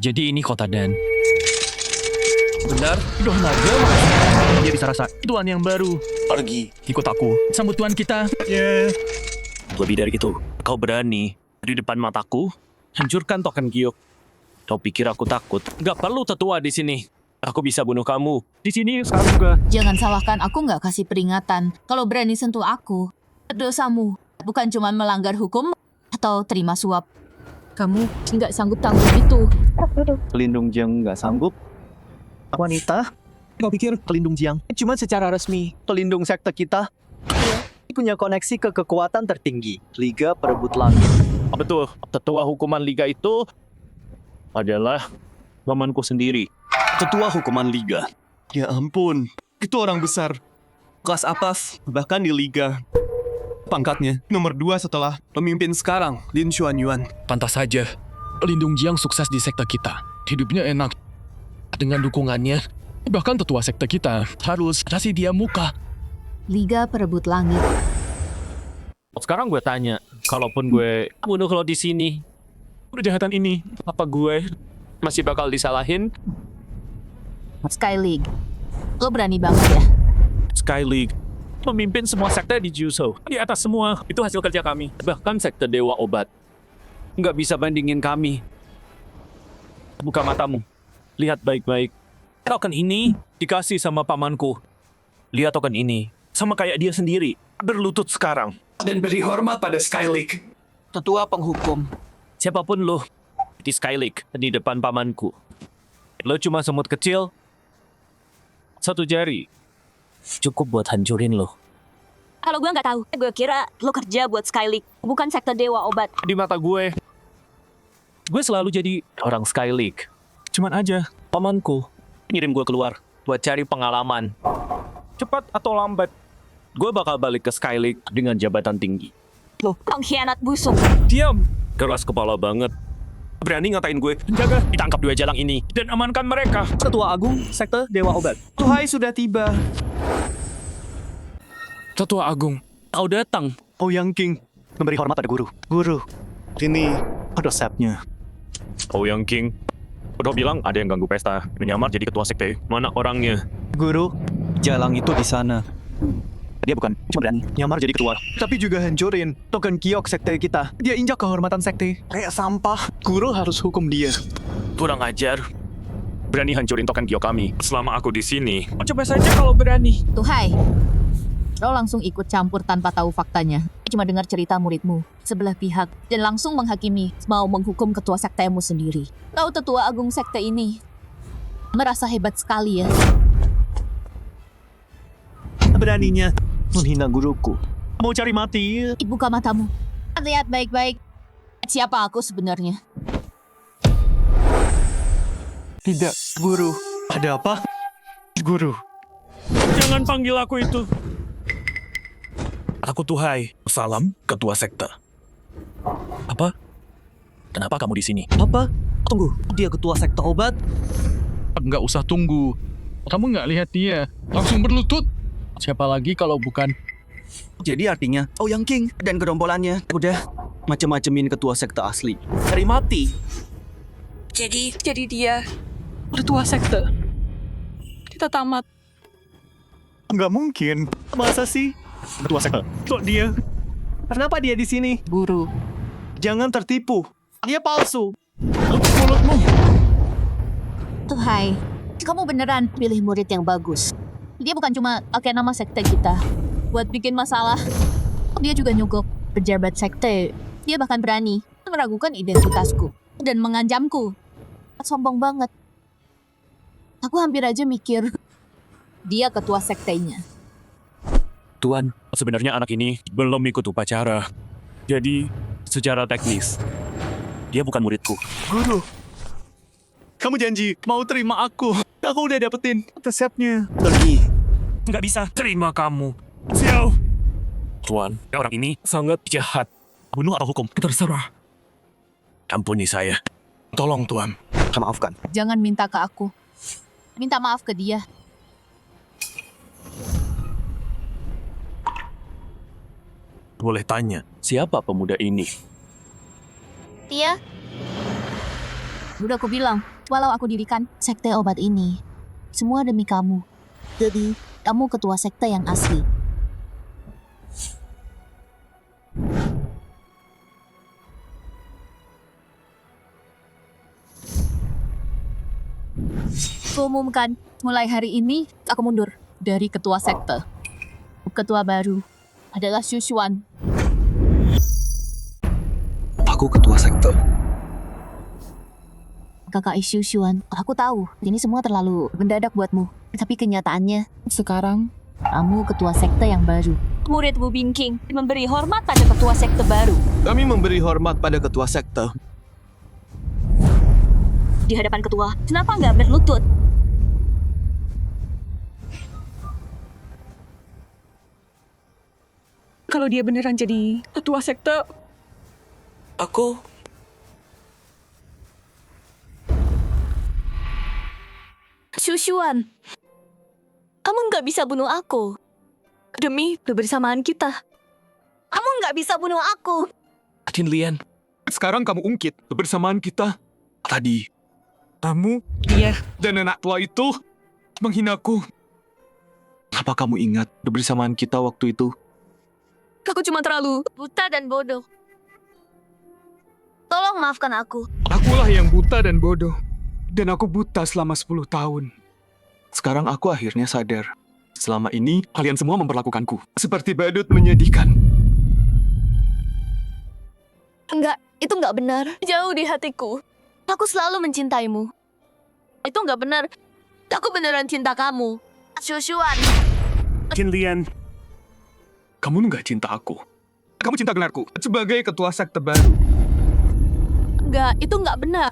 Jadi ini kota Dan. Benar, Doh Naga. Dia bisa rasa tuan yang baru. Pergi, ikut aku. Sambut tuan kita. Yeah. Lebih dari itu, kau berani di depan mataku hancurkan token giok. Kau pikir aku takut? Gak perlu tetua di sini. Aku bisa bunuh kamu. Di sini sekarang juga. Jangan salahkan aku nggak kasih peringatan. Kalau berani sentuh aku, dosamu. Bukan cuma melanggar hukum atau terima suap. Kamu nggak sanggup tanggung itu. Pelindung Jiang nggak sanggup. Wanita, Kau pikir pelindung Jiang cuma secara resmi pelindung sekte kita? Dia punya koneksi ke kekuatan tertinggi, Liga Perebut Langit. Betul, ketua hukuman liga itu adalah pamanku sendiri. Ketua hukuman liga. Ya ampun, itu orang besar. Kelas atas, bahkan di liga. Pangkatnya nomor 2 setelah pemimpin sekarang, Lin Xuanyuan. Pantas saja, Lindung Jiang sukses di sekte kita. Hidupnya enak. Dengan dukungannya, bahkan tetua sekte kita harus kasih dia muka. Liga Perebut Langit. Sekarang gue tanya, kalaupun gue bunuh lo di sini, kejahatan ini, apa gue masih bakal disalahin? Sky League. Lo berani banget ya? Sky League memimpin semua sekte di Jusou. Di atas semua, itu hasil kerja kami. Bahkan sekte Dewa Obat nggak bisa bandingin kami. Buka matamu, lihat baik-baik. Token ini dikasih sama pamanku. Lihat token ini, sama kayak dia sendiri. Berlutut sekarang. Dan beri hormat pada Sky League. Ketua penghukum. Siapapun lo di Sky League, di depan pamanku. Lo cuma semut kecil, satu jari. Cukup buat hancurin lo. Kalau gue nggak tahu, gue kira lo kerja buat Sky League, bukan sekte Dewa Obat. Di mata gue selalu jadi orang Sky League. Cuman aja, pamanku ngirim gue keluar buat cari pengalaman. Cepat atau lambat, gue bakal balik ke Sky League dengan jabatan tinggi. Lo pengkhianat busuk. Diam! Keras kepala banget. Berani ngatain gue, jaga, ditangkap 2 jalang ini, dan amankan mereka. Ketua Agung Sekte Dewa Obat. Tuhai sudah tiba. Tetua Agung. Kau datang. Ouyang King memberi hormat pada guru. Guru, ini resepnya. Ouyang King udah bilang ada yang ganggu pesta, menyamar jadi ketua sekte. Mana orangnya? Guru, jalang itu di sana. Dia bukan cuma berani nyamar jadi ketua, tapi juga hancurin token kiok sekte kita. Dia injak kehormatan sekte kayak sampah. Guru harus hukum dia. Kurang ajar. Berani hancurin token kiok kami. Selama aku di sini, Coba saja kalau berani. Tuhai. Lo langsung ikut campur tanpa tahu faktanya. Cuma dengar cerita muridmu sebelah pihak dan langsung menghakimi mau menghukum ketua sektemu sendiri. Kau tetua agung sekte ini merasa hebat sekali ya. Beraninya menghina guruku. Mau cari mati? Buka matamu. Lihat baik-baik. Siapa aku sebenarnya? Tidak, guru. Ada apa? Guru. jangan panggil aku itu. Aku Tuhai. Salam, ketua sekte. Apa? Kenapa kamu di sini? Apa? Tunggu, dia ketua sekte obat? Nggak usah tunggu. Kamu nggak lihat dia. Langsung berlutut. Siapa lagi kalau bukan... Jadi artinya Ouyang King dan gerombolannya udah macem-macemin ketua sekte asli. Cari mati. Jadi dia ketua sekte. Kita tamat. Nggak mungkin. Masa sih? Ketua sekte. Kok dia? Kenapa dia di sini? Guru. Jangan tertipu. Dia palsu. Mulutmu. Tuhai, kamu beneran pilih murid yang bagus. Dia bukan cuma pakai nama sekte kita buat bikin masalah. Dia juga nyogok pejabat sekte. Dia bahkan berani meragukan identitasku dan mengancamku. Sombong banget. Aku hampir aja mikir dia ketua sektenya. Tuan, sebenarnya anak ini belum ikut upacara. Jadi, secara teknis, dia bukan muridku. Guru, kamu janji mau terima aku. Aku udah dapetin resepnya. Pergi. Nggak bisa terima kamu. Xiao. Tuan, orang ini sangat jahat. Bunuh atau hukum, terserah. Ampuni saya. Tolong, Tuan. Maafkan. Jangan minta ke aku. Minta maaf ke dia. Boleh tanya, siapa pemuda ini? Dia? Udah aku bilang, walau aku dirikan sekte obat ini, semua demi kamu. Jadi, kamu ketua sekte yang asli. Kuumumkan, mulai hari ini aku mundur dari ketua sekte. Ketua baru adalah Xu Xuan. Aku ketua sekte. Kakak Xu Xuan, aku tahu ini semua terlalu mendadak buatmu. Tapi kenyataannya, sekarang kamu ketua sekte yang baru. Murid Wu Bingking memberi hormat pada ketua sekte baru. Kami memberi hormat pada ketua sekte. Di hadapan ketua, kenapa nggak berlutut? Kalau dia beneran jadi ketua sekte, Aku Xu Xuan, kamu nggak bisa bunuh aku. Demi kebersamaan kita. Kamu nggak bisa bunuh aku. Qin Lian, Sekarang kamu ungkit kebersamaan kita. tadi Kamu Iya. dan anak tua itu menghinaku. apa kamu ingat kebersamaan kita waktu itu? Aku cuma terlalu buta dan bodoh. Tolong maafkan aku. Akulah yang buta dan bodoh. Dan aku buta selama 10 tahun. Sekarang aku akhirnya sadar. Selama ini Kalian semua memperlakukanku seperti badut menyedihkan. Enggak, itu enggak benar. Jauh di hatiku. Aku selalu mencintaimu. Itu enggak benar. Aku beneran cinta kamu. Xu Xuan. Qin Lian, Kamu nggak cinta aku. Kamu cinta gelarku sebagai ketua sekte baru. Enggak, itu enggak benar.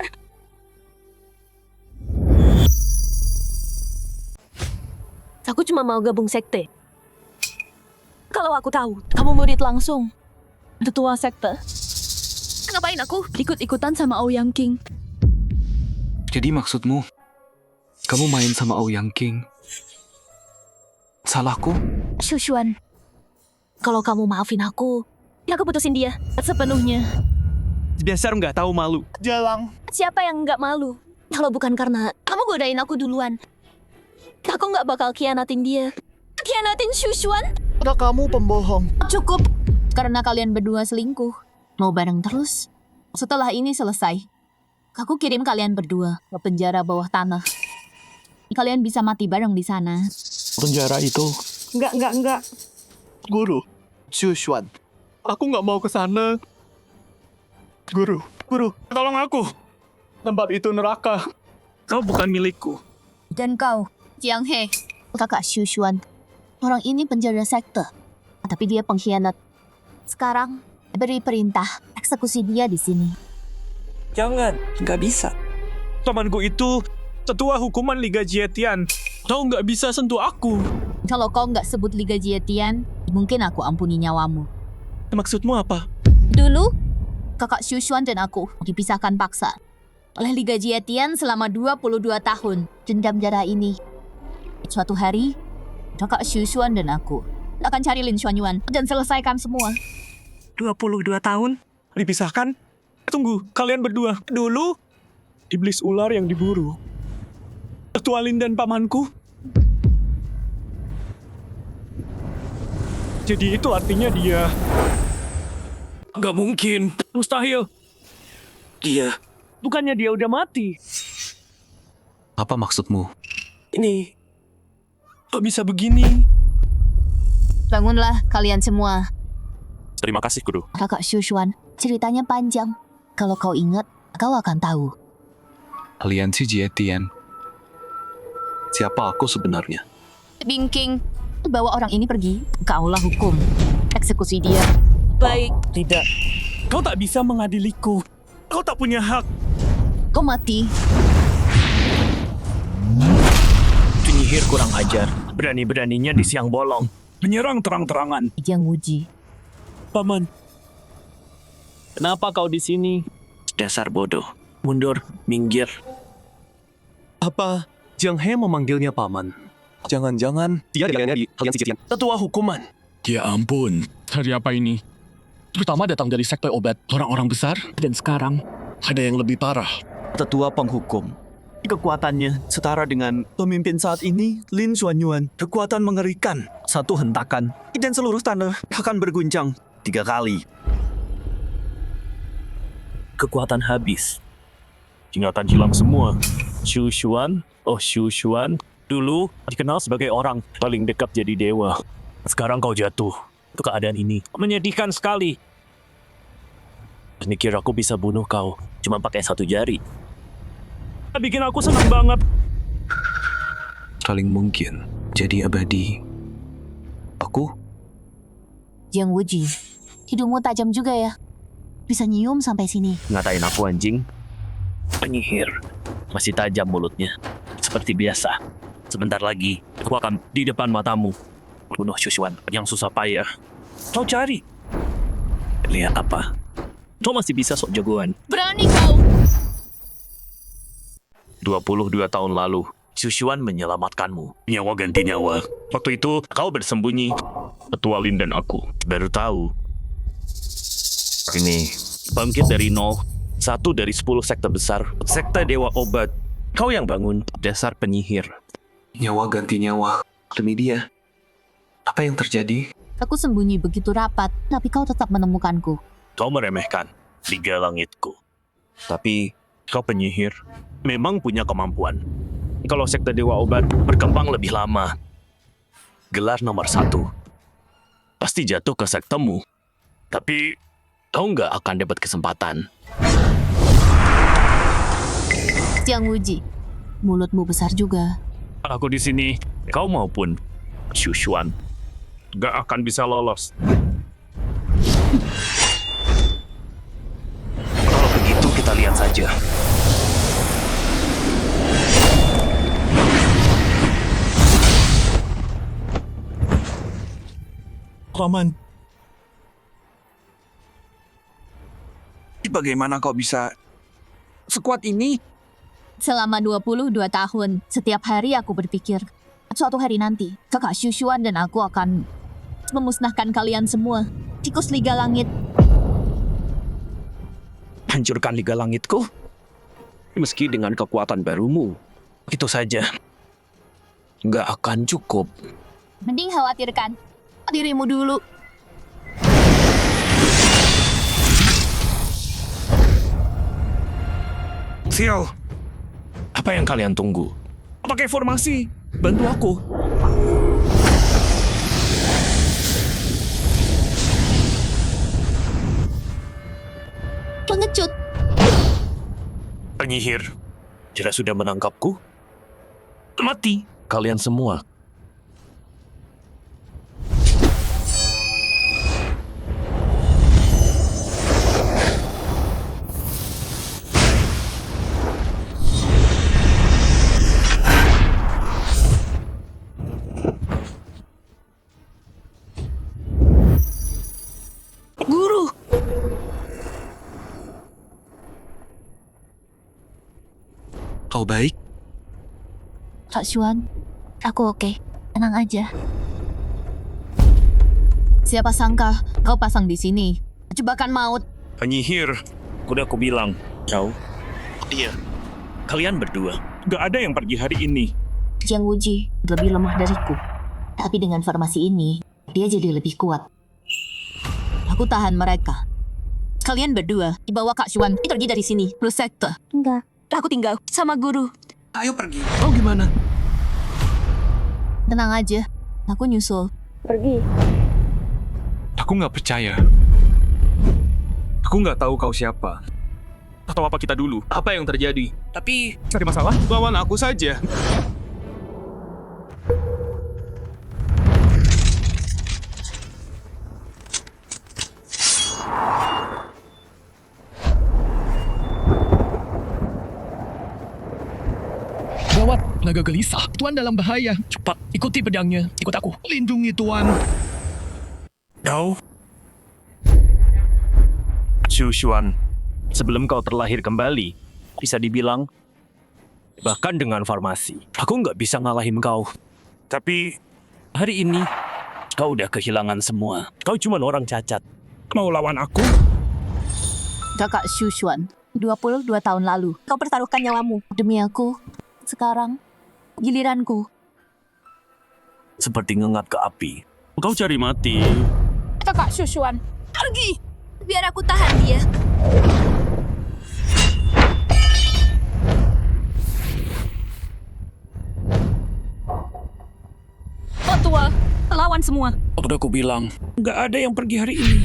Aku cuma mau gabung sekte. Kalau aku tahu, kamu murid langsung. Ketua sekte. Ngapain aku ikut-ikutan sama Ouyang King? Jadi maksudmu, kamu main sama Ouyang King? Salahku? Xu Xuan, kalau kamu maafin aku, ya aku putusin dia sepenuhnya. dasar nggak tahu malu. jalang. Siapa yang nggak malu? Kalau bukan karena kamu godain aku duluan, aku nggak bakal khianatin dia. Khianatin Xu Xuan? Kamu pembohong. Cukup, karena kalian berdua selingkuh. Mau bareng terus? Setelah ini selesai, aku kirim kalian berdua ke penjara bawah tanah. Kalian bisa mati bareng di sana. Penjara itu. Enggak. Guru, Xu Xuan. Aku nggak mau ke sana. Guru, tolong aku. Tempat itu neraka. Kau bukan milikku. Dan kau, Jiang He, kakak Xu Xuan. Orang ini penjara sekte, tapi dia pengkhianat. Sekarang, beri perintah eksekusi dia di sini. Jangan, nggak bisa. Temanku itu ketua hukuman Liga Jietian. Kau nggak bisa sentuh aku. Kalau kau nggak sebut Liga Jietian, mungkin aku ampuni nyawamu. Maksudmu apa? Dulu, kakak Xu Xuan dan aku dipisahkan paksa oleh Liga Jietian selama 22 tahun. Dendam darah ini. Suatu hari, kakak Xu Xuan dan aku akan cari Lin Xuanyuan dan selesaikan semua. 22 tahun? Dipisahkan? Tunggu, kalian berdua. Dulu, iblis ular yang diburu. Ketua Lin dan pamanku. Jadi itu artinya dia... Gak mungkin. Mustahil. Dia. Bukannya dia udah mati. Apa maksudmu? Ini. Kok bisa begini? Bangunlah kalian semua. Terima kasih, Guru. Kakak Xu Xuan, ceritanya panjang. Kalau kau ingat, kau akan tahu. Aliansi Jietian. Siapa aku sebenarnya? Bingking, bawa orang ini pergi. Kaulah hukum. Eksekusi dia. Baik. Tidak. Kau tak bisa mengadiliku. Kau tak punya hak. Kau mati. Penyihir kurang ajar. Berani-beraninya di siang bolong. Menyerang terang-terangan. Jiang Wuji. Paman. Kenapa kau di sini? Dasar bodoh. Mundur, minggir. Apa Jiang He memanggilnya paman? Jangan-jangan dia dari Aliansi Jietian. Ketua hukuman. Ya ampun, hari apa ini? Pertama datang dari sekte obat orang-orang besar, dan sekarang ada yang lebih parah. Tetua penghukum. Kekuatannya setara dengan pemimpin saat ini, Lin Xuanyuan. Kekuatan mengerikan. Satu hentakan, dan seluruh tanah akan berguncang 3 kali. Kekuatan habis. Ingatan hilang semua. Xu Xuan, Xu Xuan, dulu dikenal sebagai orang paling dekat jadi dewa. Sekarang kau jatuh ke keadaan ini. Menyedihkan sekali. Mikir aku bisa bunuh kau cuma pakai 1 jari. Bikin aku senang banget. Paling mungkin jadi abadi. Aku? Jiang Wuji, hidungmu tajam juga ya. Bisa nyium sampai sini. Ngatain aku anjing. Penyihir. Masih tajam mulutnya. Seperti biasa. Sebentar lagi, aku akan di depan matamu. Bunuh Shushuan yang susah payah. Kau cari. Lihat apa? Kau masih bisa sok jagoan. Berani kau! 22 tahun lalu, Shushuan menyelamatkanmu. Nyawa ganti nyawa. Waktu itu, kau bersembunyi. Ketua Lin dan aku baru tahu. Ini bangkit dari nol. 1 dari 10 sekte besar. Sekte Dewa Obat. Kau yang bangun. Dasar penyihir. Nyawa ganti nyawa. Demi dia. Apa yang terjadi? Aku sembunyi begitu rapat, tapi kau tetap menemukanku. Kau meremehkan Liga Langitku. Tapi kau penyihir. Memang punya kemampuan. Kalau sekte Dewa Obat berkembang lebih lama. Gelar nomor 1. Pasti jatuh ke sektemu. Tapi kau nggak akan dapat kesempatan. Jiang Wuji, mulutmu besar juga. Aku di sini, kau maupun Shushuan gak akan bisa lolos. Kalau begitu kita lihat saja. Paman. Bagaimana kau bisa sekuat ini? Selama 22 tahun, setiap hari aku berpikir, suatu hari nanti, kakak Shushuan dan aku akan memusnahkan kalian semua. Tikus Liga Langit. Hancurkan Liga Langitku? Meski dengan kekuatan barumu, itu saja. Gak akan cukup. Mending khawatirkan dirimu dulu. Sial. Apa yang kalian tunggu? Pakai formasi. Bantu aku. Pengecut. Penyihir. Jika sudah menangkapku, mati kalian semua. Guru, Kau baik? Kak Xuan, aku oke. Tenang aja. Siapa sangka kau pasang di sini? Jebakan maut. Penyihir. Udah aku bilang. Kau? Iya. Kalian berdua. Gak ada yang pergi hari ini. Jiang Wuji lebih lemah dariku. Tapi dengan formasi ini, dia jadi lebih kuat. Aku tahan mereka. Kalian berdua dibawa Kak Xuan pergi dari sini. Lu sekte. Enggak. aku tinggal sama guru. Ayo pergi. Kau gimana? Tenang aja, aku nyusul. Pergi. Aku nggak percaya. Aku nggak tahu kau siapa. Atau apa kita dulu? Apa yang terjadi? Tapi, cari masalah? Lawan aku saja. Gawat, naga gelisah. Tuan dalam bahaya. Cepat, ikuti pedangnya. Ikut aku. Lindungi Tuan. Kau? Shushuan, sebelum kau terlahir kembali, bisa dibilang, bahkan dengan farmasi, aku nggak bisa ngalahin kau. Tapi, hari ini, kau udah kehilangan semua. Kau cuma orang cacat. Mau lawan aku? Kakak Shushuan, 22 tahun lalu, kau pertaruhkan nyawamu demi aku. Sekarang, giliranku. Seperti ngengat ke api. Kau cari mati. Kakak Shushuan, pergi. Biar aku tahan dia. Oh tua, lawan semua. Udah aku bilang, nggak ada yang pergi hari ini.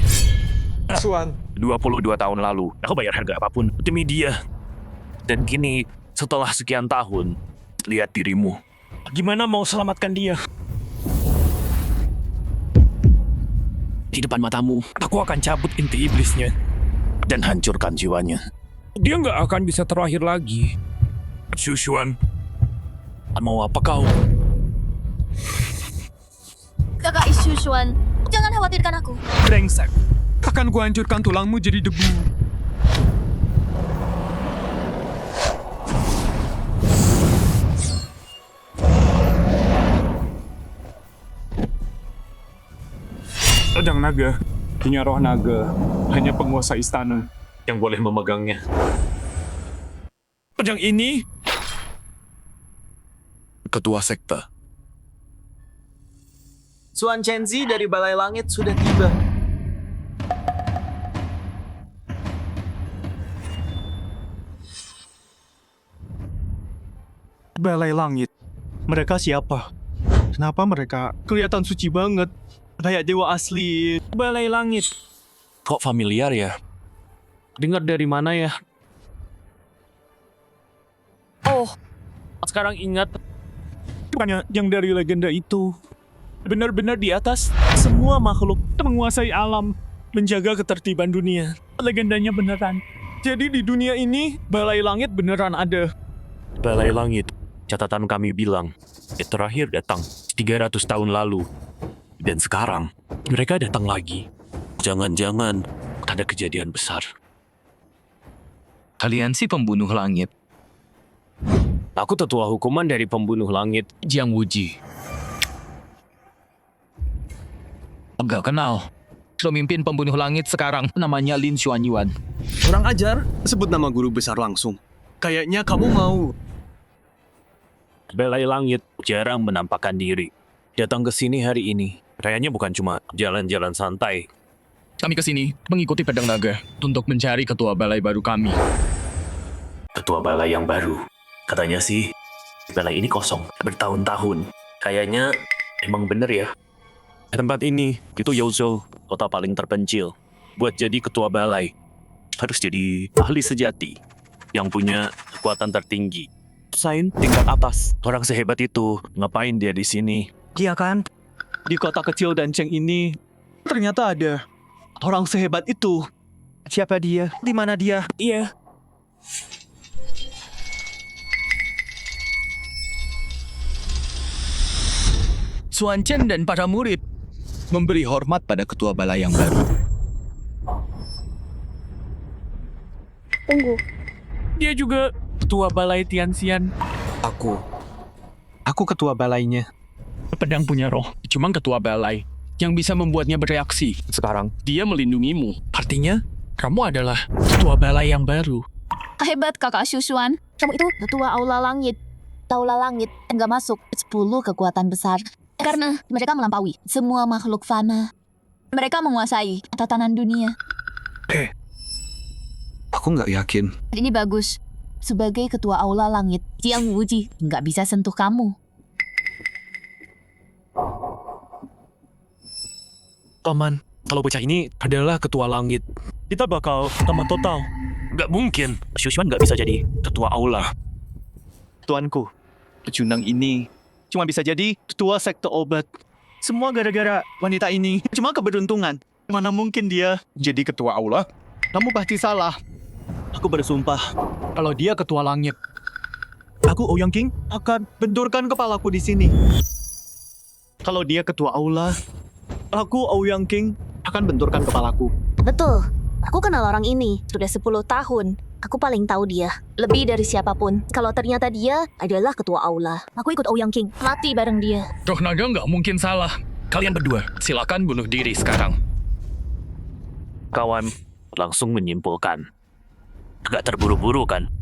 Suan. 22 tahun lalu, aku bayar harga apapun demi dia. Dan kini, Setelah sekian tahun, lihat dirimu. Gimana mau selamatkan dia? Di depan matamu, aku akan cabut inti iblisnya dan hancurkan jiwanya. Dia nggak akan bisa terakhir lagi. Shushuan, mau apa kau? Kakak Shushuan, jangan khawatirkan aku. Brengsek. Akan kuhancurkan tulangmu jadi debu. Pedang naga, punya roh naga, hanya penguasa istana Yang boleh memegangnya. pedang ini. Ketua sekte. Suan Chenzi dari Balai Langit sudah tiba. Balai Langit. Mereka siapa? Kenapa mereka kelihatan suci banget? Kayak dewa asli. Balai Langit. Kok familiar ya? Dengar dari mana ya? Oh, sekarang ingat. Bukannya yang dari legenda itu. Benar-benar di atas semua makhluk menguasai alam, menjaga ketertiban dunia. Legendanya beneran. Jadi di dunia ini, Balai Langit beneran ada. Balai Langit, catatan kami bilang, terakhir datang 300 tahun lalu. Dan sekarang, mereka datang lagi. Jangan-jangan ada kejadian besar. Kalian sih pembunuh langit. Aku tetua hukuman dari pembunuh langit. Jiang Wuji. Enggak kenal. Pemimpin pembunuh langit sekarang namanya Lin Xuanyuan. Kurang ajar, sebut nama guru besar langsung. Kayaknya kamu mau. Balai Langit jarang menampakkan diri. Datang ke sini hari ini, kayaknya bukan cuma jalan-jalan santai. Kami ke sini mengikuti pedang naga untuk mencari ketua balai baru kami. Ketua balai yang baru. Katanya sih, balai ini kosong bertahun-tahun. Kayaknya emang bener ya. Tempat ini, itu Youzhou, kota paling terpencil. Buat jadi ketua balai, harus jadi ahli sejati yang punya kekuatan tertinggi. Sain tingkat atas. Orang sehebat itu, ngapain dia di sini? Iya kan? Di kota kecil Danceng ini, ternyata ada orang sehebat itu. Siapa dia? Di mana dia? Iya. Suan Chen dan para murid memberi hormat pada ketua balai yang baru. Tunggu. Dia juga ketua balai Tianxian. Aku ketua balainya. Pedang punya roh, cuma ketua balai yang bisa membuatnya bereaksi. Sekarang, Dia melindungimu. Artinya, kamu adalah ketua balai yang baru. Hebat kakak Shushuan. Kamu itu ketua Aula Langit. Taula Langit enggak masuk 10 kekuatan besar. Karena mereka melampaui semua makhluk fana. Mereka menguasai tatanan dunia. aku nggak yakin. Ini bagus. Sebagai ketua Aula Langit, Jiang Wuji nggak bisa sentuh kamu. Paman, kalau bocah ini adalah ketua langit, kita bakal tamat total. Nggak mungkin. Shushuan nggak bisa jadi ketua aula. Tuanku, pecundang ini cuma bisa jadi ketua sekte obat. Semua gara-gara wanita ini. Cuma keberuntungan. Mana mungkin dia jadi ketua aula? Kamu pasti salah. Aku bersumpah, kalau dia ketua langit, aku Ouyang King akan benturkan kepalaku di sini. Kalau dia ketua aula, aku Ouyang King akan benturkan kepalaku. Betul. Aku kenal orang ini sudah 10 tahun. Aku paling tahu dia. Lebih dari siapapun. Kalau ternyata dia adalah ketua aula. Aku ikut Ouyang King. Mati bareng dia. Roh naga nggak mungkin salah. Kalian berdua, silakan bunuh diri sekarang. Kawan langsung menyimpulkan. Gak terburu-buru kan?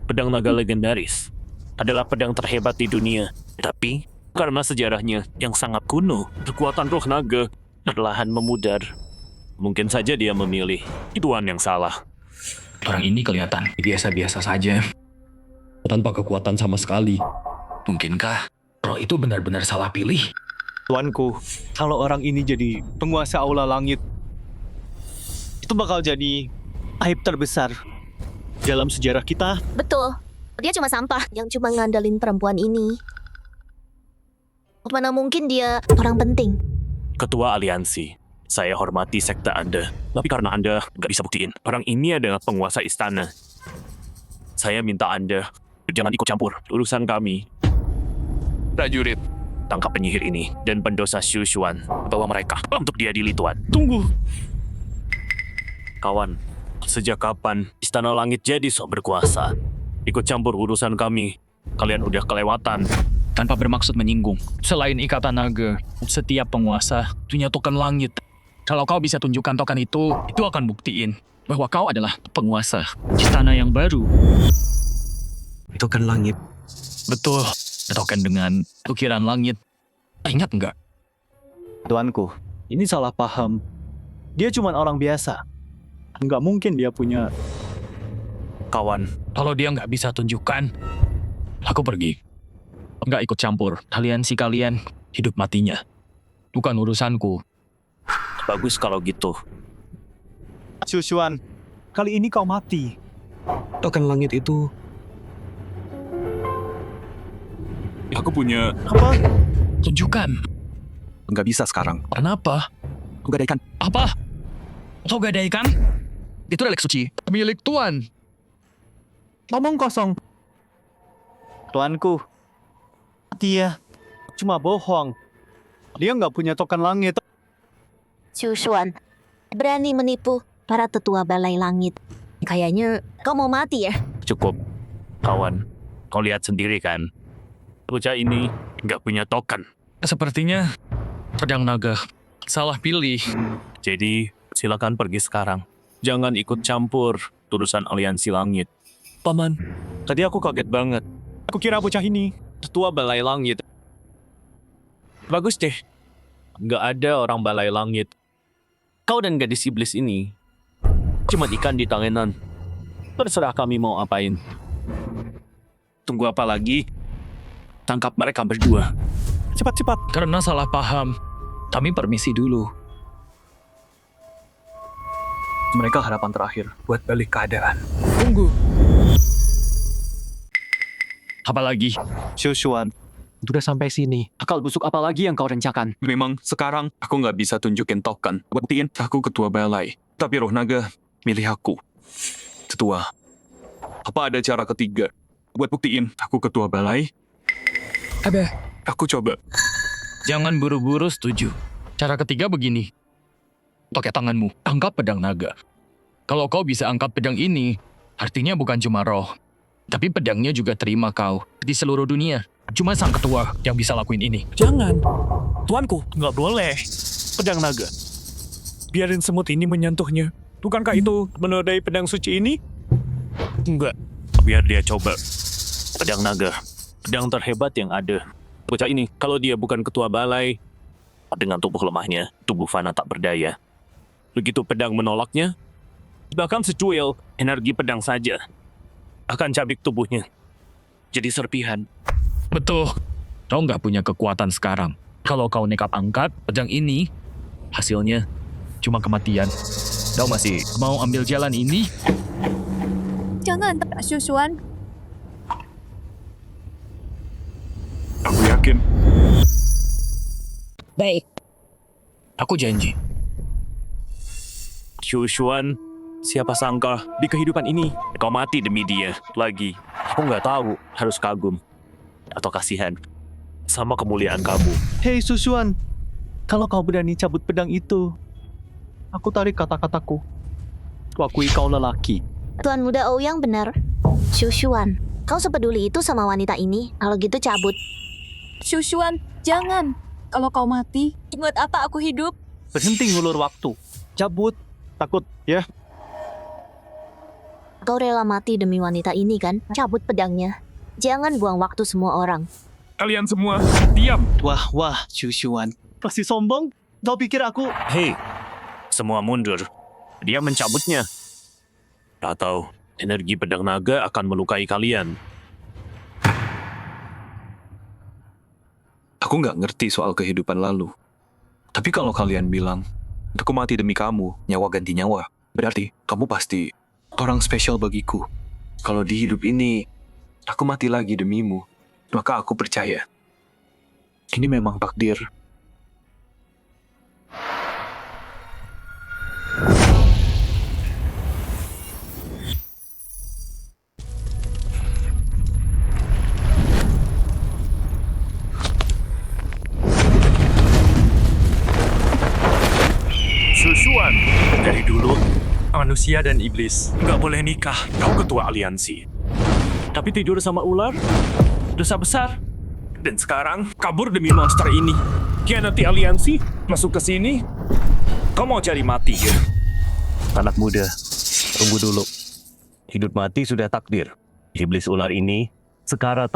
Pedang naga legendaris adalah pedang terhebat di dunia. Tapi karena sejarahnya yang sangat kuno, kekuatan roh naga perlahan memudar. Mungkin saja dia memilih tuan yang salah. Orang ini kelihatan biasa-biasa saja. Tanpa kekuatan sama sekali. Mungkinkah roh itu benar-benar salah pilih? Tuanku, kalau orang ini jadi penguasa aula langit, itu bakal jadi aib terbesar dalam sejarah kita. Betul. Dia cuma sampah yang cuma ngandalin perempuan ini. Mana mungkin dia orang penting. Ketua aliansi, saya hormati sekte Anda. Tapi karena Anda nggak bisa buktiin, orang ini adalah penguasa istana. Saya minta Anda jangan ikut campur urusan kami. Prajurit, tangkap penyihir ini dan pendosa Xu Xuan. Bawa mereka untuk diadili, Tuan. Tunggu. Kawan, sejak kapan Istana Langit jadi sok berkuasa? Ikut campur urusan kami, kalian udah kelewatan. Tanpa bermaksud menyinggung, selain ikatan naga, setiap penguasa punya token langit. Kalau kau bisa tunjukkan token itu akan buktiin bahwa kau adalah penguasa istana yang baru. Token langit. Betul, token dengan ukiran langit. Ingat nggak? Tuanku, ini salah paham. Dia cuma orang biasa. Nggak mungkin dia punya... Kawan, Kalau dia nggak bisa tunjukkan, aku pergi. Nggak ikut campur aliansi kalian hidup matinya. Bukan urusanku. bagus kalau gitu. Xu Xuan, kali ini kau mati. Token langit itu... Aku punya... Apa? Tunjukkan. Nggak bisa sekarang. Kenapa? Aku gadaikan. Apa? Kau gadaikan? Itu relik suci. Milik Tuan. Ngomong kosong. Tuanku, dia cuma bohong. Dia nggak punya token langit. Xu Xuan, berani menipu para tetua balai langit. Kayaknya kau mau mati ya? Cukup. Kawan, kau lihat sendiri kan? Bocah ini nggak punya token. Sepertinya pedang naga salah pilih. Jadi, silakan pergi sekarang. Jangan ikut campur urusan aliansi langit. Paman, tadi aku kaget banget. Aku kira bocah ini Ketua Balai Langit. Bagus deh. Nggak ada orang Balai Langit. Kau dan gadis iblis ini cuma ikan di tangenan. Terserah kami mau apain. Tunggu apa lagi? Tangkap mereka berdua. cepat-cepat. Karena salah paham, kami permisi dulu. Mereka harapan terakhir buat balik keadaan. Tunggu. Apa lagi? Xu Xuan, Udah sampai sini. akal busuk apa lagi yang kau rencanakan? Memang sekarang aku nggak bisa tunjukin token. Buktiin aku ketua balai. Tapi roh naga milih aku. Ketua. Apa ada cara ketiga? Buat buktiin aku ketua balai? Ada. Aku coba. Jangan buru-buru setuju. Cara ketiga begini. Pakai tanganmu, angkat pedang naga. Kalau kau bisa angkat pedang ini, artinya bukan cuma roh, tapi pedangnya juga terima kau di seluruh dunia. Cuma sang ketua yang bisa lakuin ini. Jangan. Tuanku, nggak boleh. Pedang naga. Biarin semut ini menyentuhnya. Bukankah itu menodai pedang suci ini? Enggak. Biar dia coba. Pedang naga. Pedang terhebat yang ada. Bocah ini, kalau dia bukan ketua balai, dengan tubuh lemahnya, tubuh fana tak berdaya. Begitu pedang menolaknya, bahkan secuil energi pedang saja akan cabik tubuhnya. Jadi serpihan. Betul. Kau nggak punya kekuatan sekarang. Kalau kau nekat angkat pedang ini, hasilnya cuma kematian. Kau masih mau ambil jalan ini? Jangan, Xu Xuan. Aku yakin. Baik. Aku janji. Xu Xuan, siapa sangka di kehidupan ini kau mati demi dia lagi. Aku nggak tahu harus kagum atau kasihan sama kemuliaan kamu. Hei Xu Xuan, kalau kau berani cabut pedang itu, aku tarik kata-kataku. Aku akui kau lelaki. Tuan Muda Ouyang benar. Xu Xuan, kau sepeduli itu sama wanita ini? Kalau gitu cabut. Xu Xuan, jangan. Kalau kau mati, buat apa aku hidup? Berhenti ngulur waktu. Cabut. Takut, ya? Kau rela mati demi wanita ini kan? Cabut pedangnya. Jangan buang waktu semua orang. Kalian semua, diam. Wah, Xu Xuan. Pasti sombong? Kau pikir aku... Hei, semua mundur. Dia mencabutnya. Atau energi pedang naga akan melukai kalian. Aku nggak ngerti soal kehidupan lalu. Tapi kalau kalian bilang, aku mati demi kamu, nyawa ganti nyawa, berarti kamu pasti orang spesial bagiku. Kalau di hidup ini, aku mati lagi demimu. Maka aku percaya. Ini memang takdir. Shushuan, dari dulu manusia dan iblis nggak boleh nikah. Kau ketua aliansi, tapi tidur sama ular, dosa besar. Dan sekarang kabur demi monster ini. Kianati aliansi, masuk ke sini. Kau mau cari mati ya? Anak muda, tunggu dulu. Hidup mati sudah takdir. Iblis ular ini, sekarang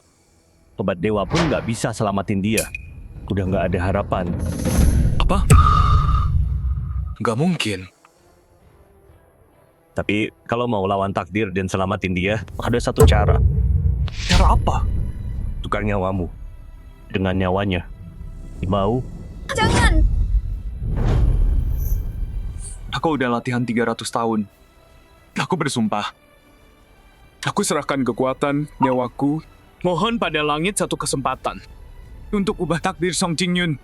obat dewa pun nggak bisa selamatin dia. Udah nggak ada harapan. Apa? Nggak mungkin. Tapi kalau mau lawan takdir dan selamatin dia, ada satu cara. Cara apa? Tukar nyawamu dengan nyawanya. Mau? Jangan! Aku udah latihan 300 tahun. Aku bersumpah. Aku serahkan kekuatan, nyawaku, mohon pada langit satu kesempatan untuk ubah takdir Song Jingyun.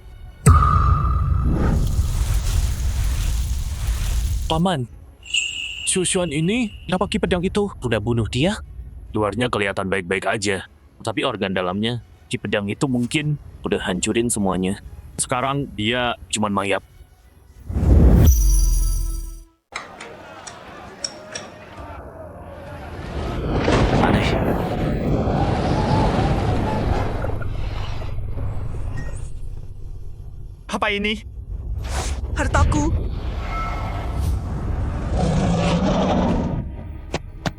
Paman, Shushuan ini pakai pedang itu udah bunuh dia. Luarnya kelihatan baik-baik aja, tapi organ dalamnya si pedang itu mungkin udah hancurin semuanya. Sekarang dia cuman mayat. Aneh. Apa ini? Hartaku.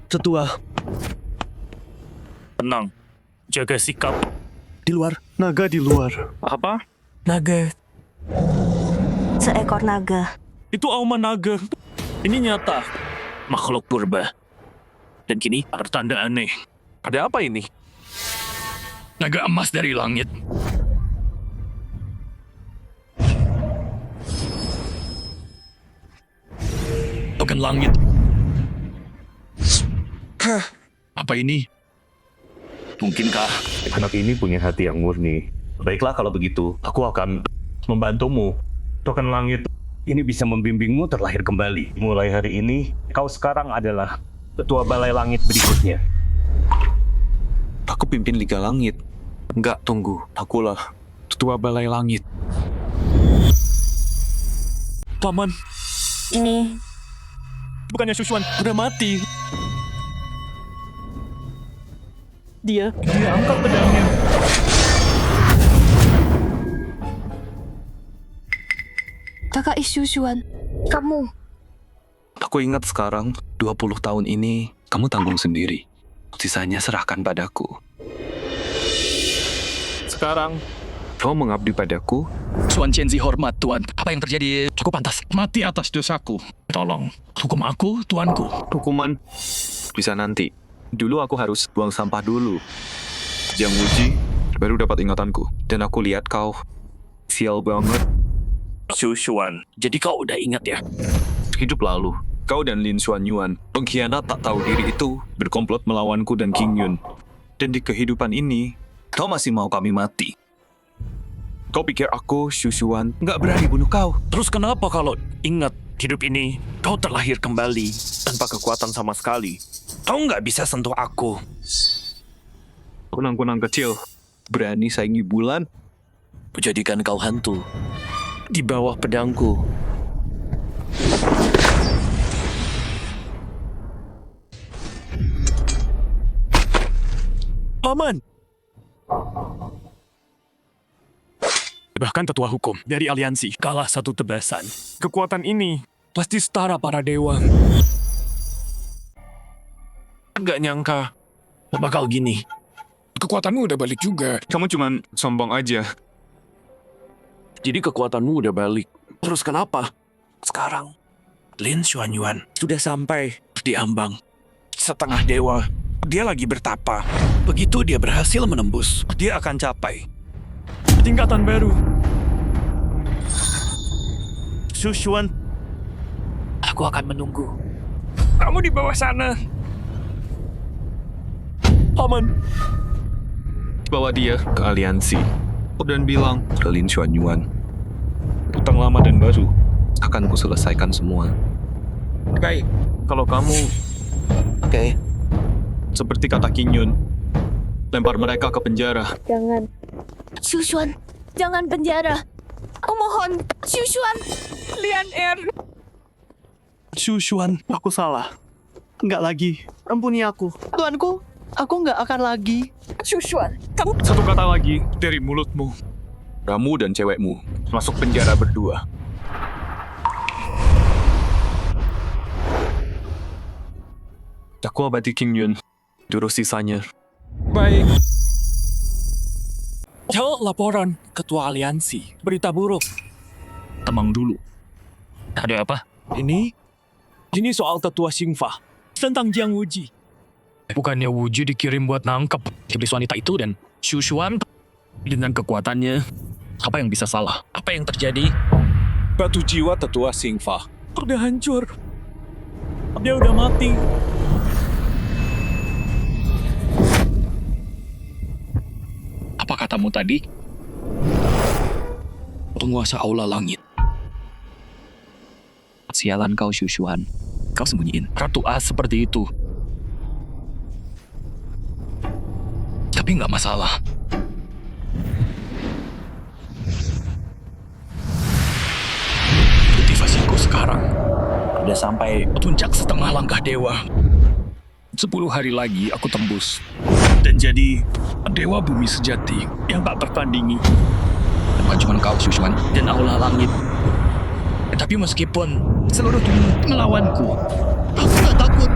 Tetua, Tenang, jaga sikap. di luar. Naga di luar. Apa? Naga. Seekor naga. Itu auman naga. Ini nyata. Makhluk purba. Dan kini pertanda aneh. Ada apa ini? Naga emas dari langit. Token langit. Apa ini? Mungkinkah anak ini punya hati yang murni? Baiklah kalau begitu, aku akan membantumu. Token langit ini bisa membimbingmu terlahir kembali. Mulai hari ini, kau sekarang adalah ketua balai langit berikutnya. Aku pimpin Liga Langit. Enggak, tunggu. Akulah Ketua Balai Langit. Paman, Ini bukannya Shushuan udah mati. Dia angkat pedangnya. Kakak Shushuan, kamu. Aku ingat sekarang, 20 tahun ini, kamu tanggung sendiri. Sisanya serahkan padaku. Sekarang, kau mengabdi padaku. Tuan Chenzi hormat, Tuan. Apa yang terjadi cukup pantas. Mati atas dosaku. Tolong, hukum aku, Tuanku. Hukuman bisa nanti. Dulu aku harus buang sampah dulu. Yang uji, baru dapat ingatanku. Dan aku lihat kau sial banget. Shushuan, jadi kau udah ingat ya? Hidup lalu, kau dan Lin Xuanyuan, pengkhianat tak tahu diri itu, berkomplot melawanku dan King Yun. Dan di kehidupan ini, kau masih mau kami mati. Kau pikir aku, Shushuan, nggak berani bunuh kau? Terus kenapa kalau ingat hidup ini, kau terlahir kembali tanpa kekuatan sama sekali? Kau nggak bisa sentuh aku. Kunang-kunang kecil, berani saingi bulan? Kujadikan kau hantu di bawah pedangku. Paman! Bahkan tetua hukum dari aliansi kalah satu tebasan. Kekuatan ini pasti setara para dewa. Nggak nyangka bakal gini. Kekuatanmu udah balik juga. Kamu cuman sombong aja. Jadi kekuatanmu udah balik. Terus kenapa? Sekarang, Lin Xuanyuan sudah sampai di ambang. Setengah dewa. Dia lagi bertapa. Begitu dia berhasil menembus, dia akan capai tingkatan baru. Shushuan, aku akan menunggu. Kamu di bawah sana. Paman. Bawa dia ke aliansi dan bilang ke Lin Xuanyuan. Utang lama dan baru akan kuselesaikan semua. Baik, kalau kamu Oke. seperti kata Qin Yun, lempar mereka ke penjara. Jangan. Shushuan, jangan penjara. Aku mohon, Shushuan. Lian Er, Shushuan, aku salah. Enggak lagi. Ampuni aku. Tuanku, aku nggak akan lagi. Shushuan, kamu Satu kata lagi dari mulutmu. Kamu dan cewekmu masuk penjara berdua. Aku obati Qin Yun. Jurus sisanya. Baik. Laporan Ketua Aliansi. Berita buruk. Tenang dulu. Ada apa? Ini soal Tetua Xingfa tentang Jiang Wuji. Bukannya Wuju dikirim buat nangkep iblis wanita itu dan Shushuan dengan kekuatannya. Apa yang bisa salah? Apa yang terjadi? Batu jiwa Tetua Xingfa udah hancur. Dia udah mati. Apa katamu tadi? Penguasa Aula Langit. Sialan kau, Shushuan. Kau sembunyiin. Ratu As seperti itu. Tapi nggak masalah. Motivasiku sekarang udah sampai puncak setengah langkah dewa. 10 hari lagi aku tembus dan jadi dewa bumi sejati yang tak tertandingi. Bukan cuma kau, Shushuan, dan Aula Langit. Tapi meskipun seluruh dunia melawanku, aku gak takut.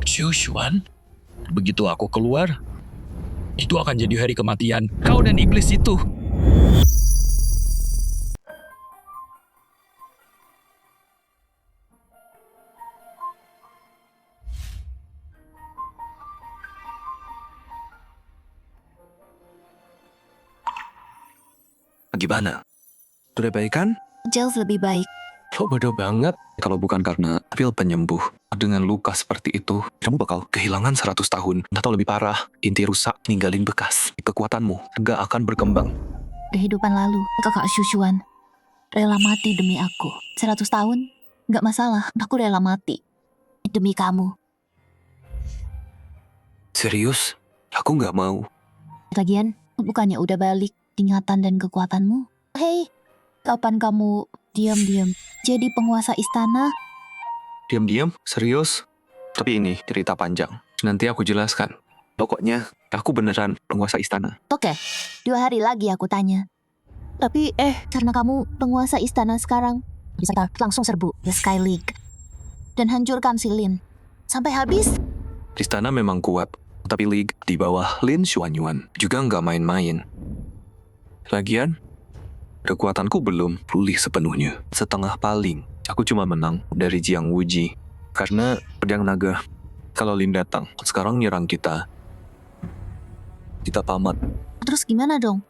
Shushuan, begitu aku keluar, itu akan jadi hari kematian kau dan iblis itu. Gimana? Udah baik kan? Jauh lebih baik. Lo bodoh banget. Kalau bukan karena pil penyembuh dengan luka seperti itu, kamu bakal kehilangan 100 tahun. Atau lebih parah, inti rusak, ninggalin bekas. Kekuatanmu gak akan berkembang. Kehidupan lalu, kakak Shushuan rela mati demi aku. 100 tahun, nggak masalah. Aku rela mati demi kamu. Serius? Aku gak mau. Lagian, bukannya udah balik ingatan dan kekuatanmu? Hei, kapan kamu diam-diam jadi penguasa istana? Diam-diam? Serius? Tapi ini cerita panjang. Nanti aku jelaskan. Pokoknya, aku beneran penguasa istana. Oke, 2 hari lagi aku tanya. Tapi karena kamu penguasa istana sekarang, bisa langsung serbu The Sky League dan hancurkan si Lin sampai habis. Istana memang kuat, tapi League di bawah Lin Xuanyuan juga nggak main-main. Lagian, kekuatanku belum pulih sepenuhnya. Setengah paling, aku cuma menang dari Jiang Wuji. Karena pedang naga, kalau Lin datang, sekarang nyerang kita. Kita tamat. Terus gimana dong?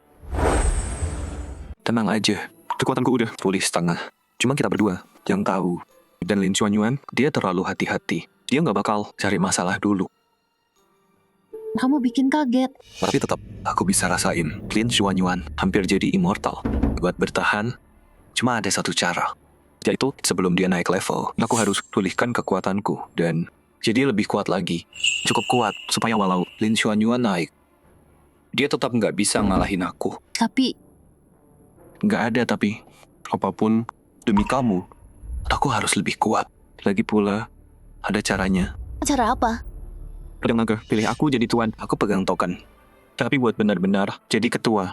Tenang aja, kekuatanku udah pulih setengah. Cuma kita berdua yang tahu. Dan Lin Xuanyuan, dia terlalu hati-hati. Dia nggak bakal cari masalah dulu. Kamu bikin kaget. Tapi tetap, aku bisa rasain Lin Xuanyuan hampir jadi immortal. Buat bertahan, cuma ada satu cara. Yaitu sebelum dia naik level, aku harus pulihkan kekuatanku dan jadi lebih kuat lagi. Cukup kuat supaya walau Lin Xuanyuan naik, dia tetap nggak bisa ngalahin aku. Tapi Nggak ada tapi, apapun demi kamu, aku harus lebih kuat. Lagi pula, ada caranya. cara apa? Pedang naga, pilih aku jadi tuan, aku pegang token. Tapi buat benar-benar jadi ketua,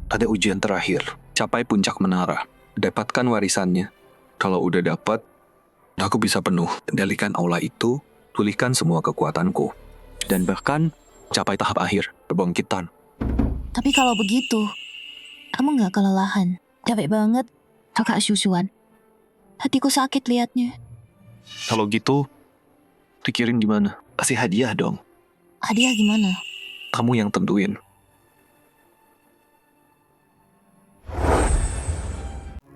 ada ujian terakhir. Capai puncak menara, dapatkan warisannya. Kalau udah dapat, aku bisa penuh kendalikan aula itu, pulihkan semua kekuatanku. Dan bahkan, capai tahap akhir, kebangkitan. Tapi kalau begitu, kamu nggak kelelahan. Capek banget, kakak Shushuan. Hatiku sakit liatnya. Kalau gitu, pikirin gimana? Kasih hadiah dong. Hadiah gimana? Kamu yang tentuin.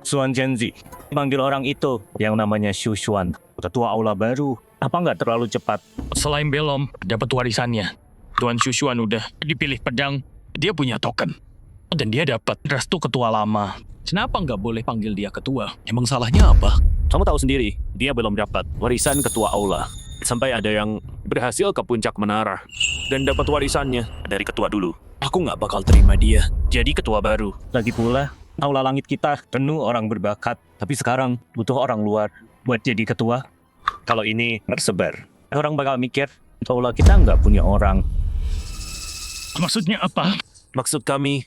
Xuan Zhenzi, panggil orang itu yang namanya Shushuan. Ketua aula baru. Apa nggak terlalu cepat? Selain belum dapat warisannya, Tuan Shushuan udah dipilih pedang. Dia punya token. Dan dia dapat restu ketua lama. Kenapa nggak boleh panggil dia ketua? Emang salahnya apa? Kamu tahu sendiri, dia belum dapat warisan ketua aula. Sampai ada yang berhasil ke puncak menara dan dapat warisannya dari ketua dulu. Aku nggak bakal terima dia jadi ketua baru. Lagi pula, aula langit kita penuh orang berbakat. Tapi sekarang butuh orang luar buat jadi ketua. Kalau ini tersebar, orang bakal mikir, aula kita nggak punya orang. Maksudnya apa? Maksud kami,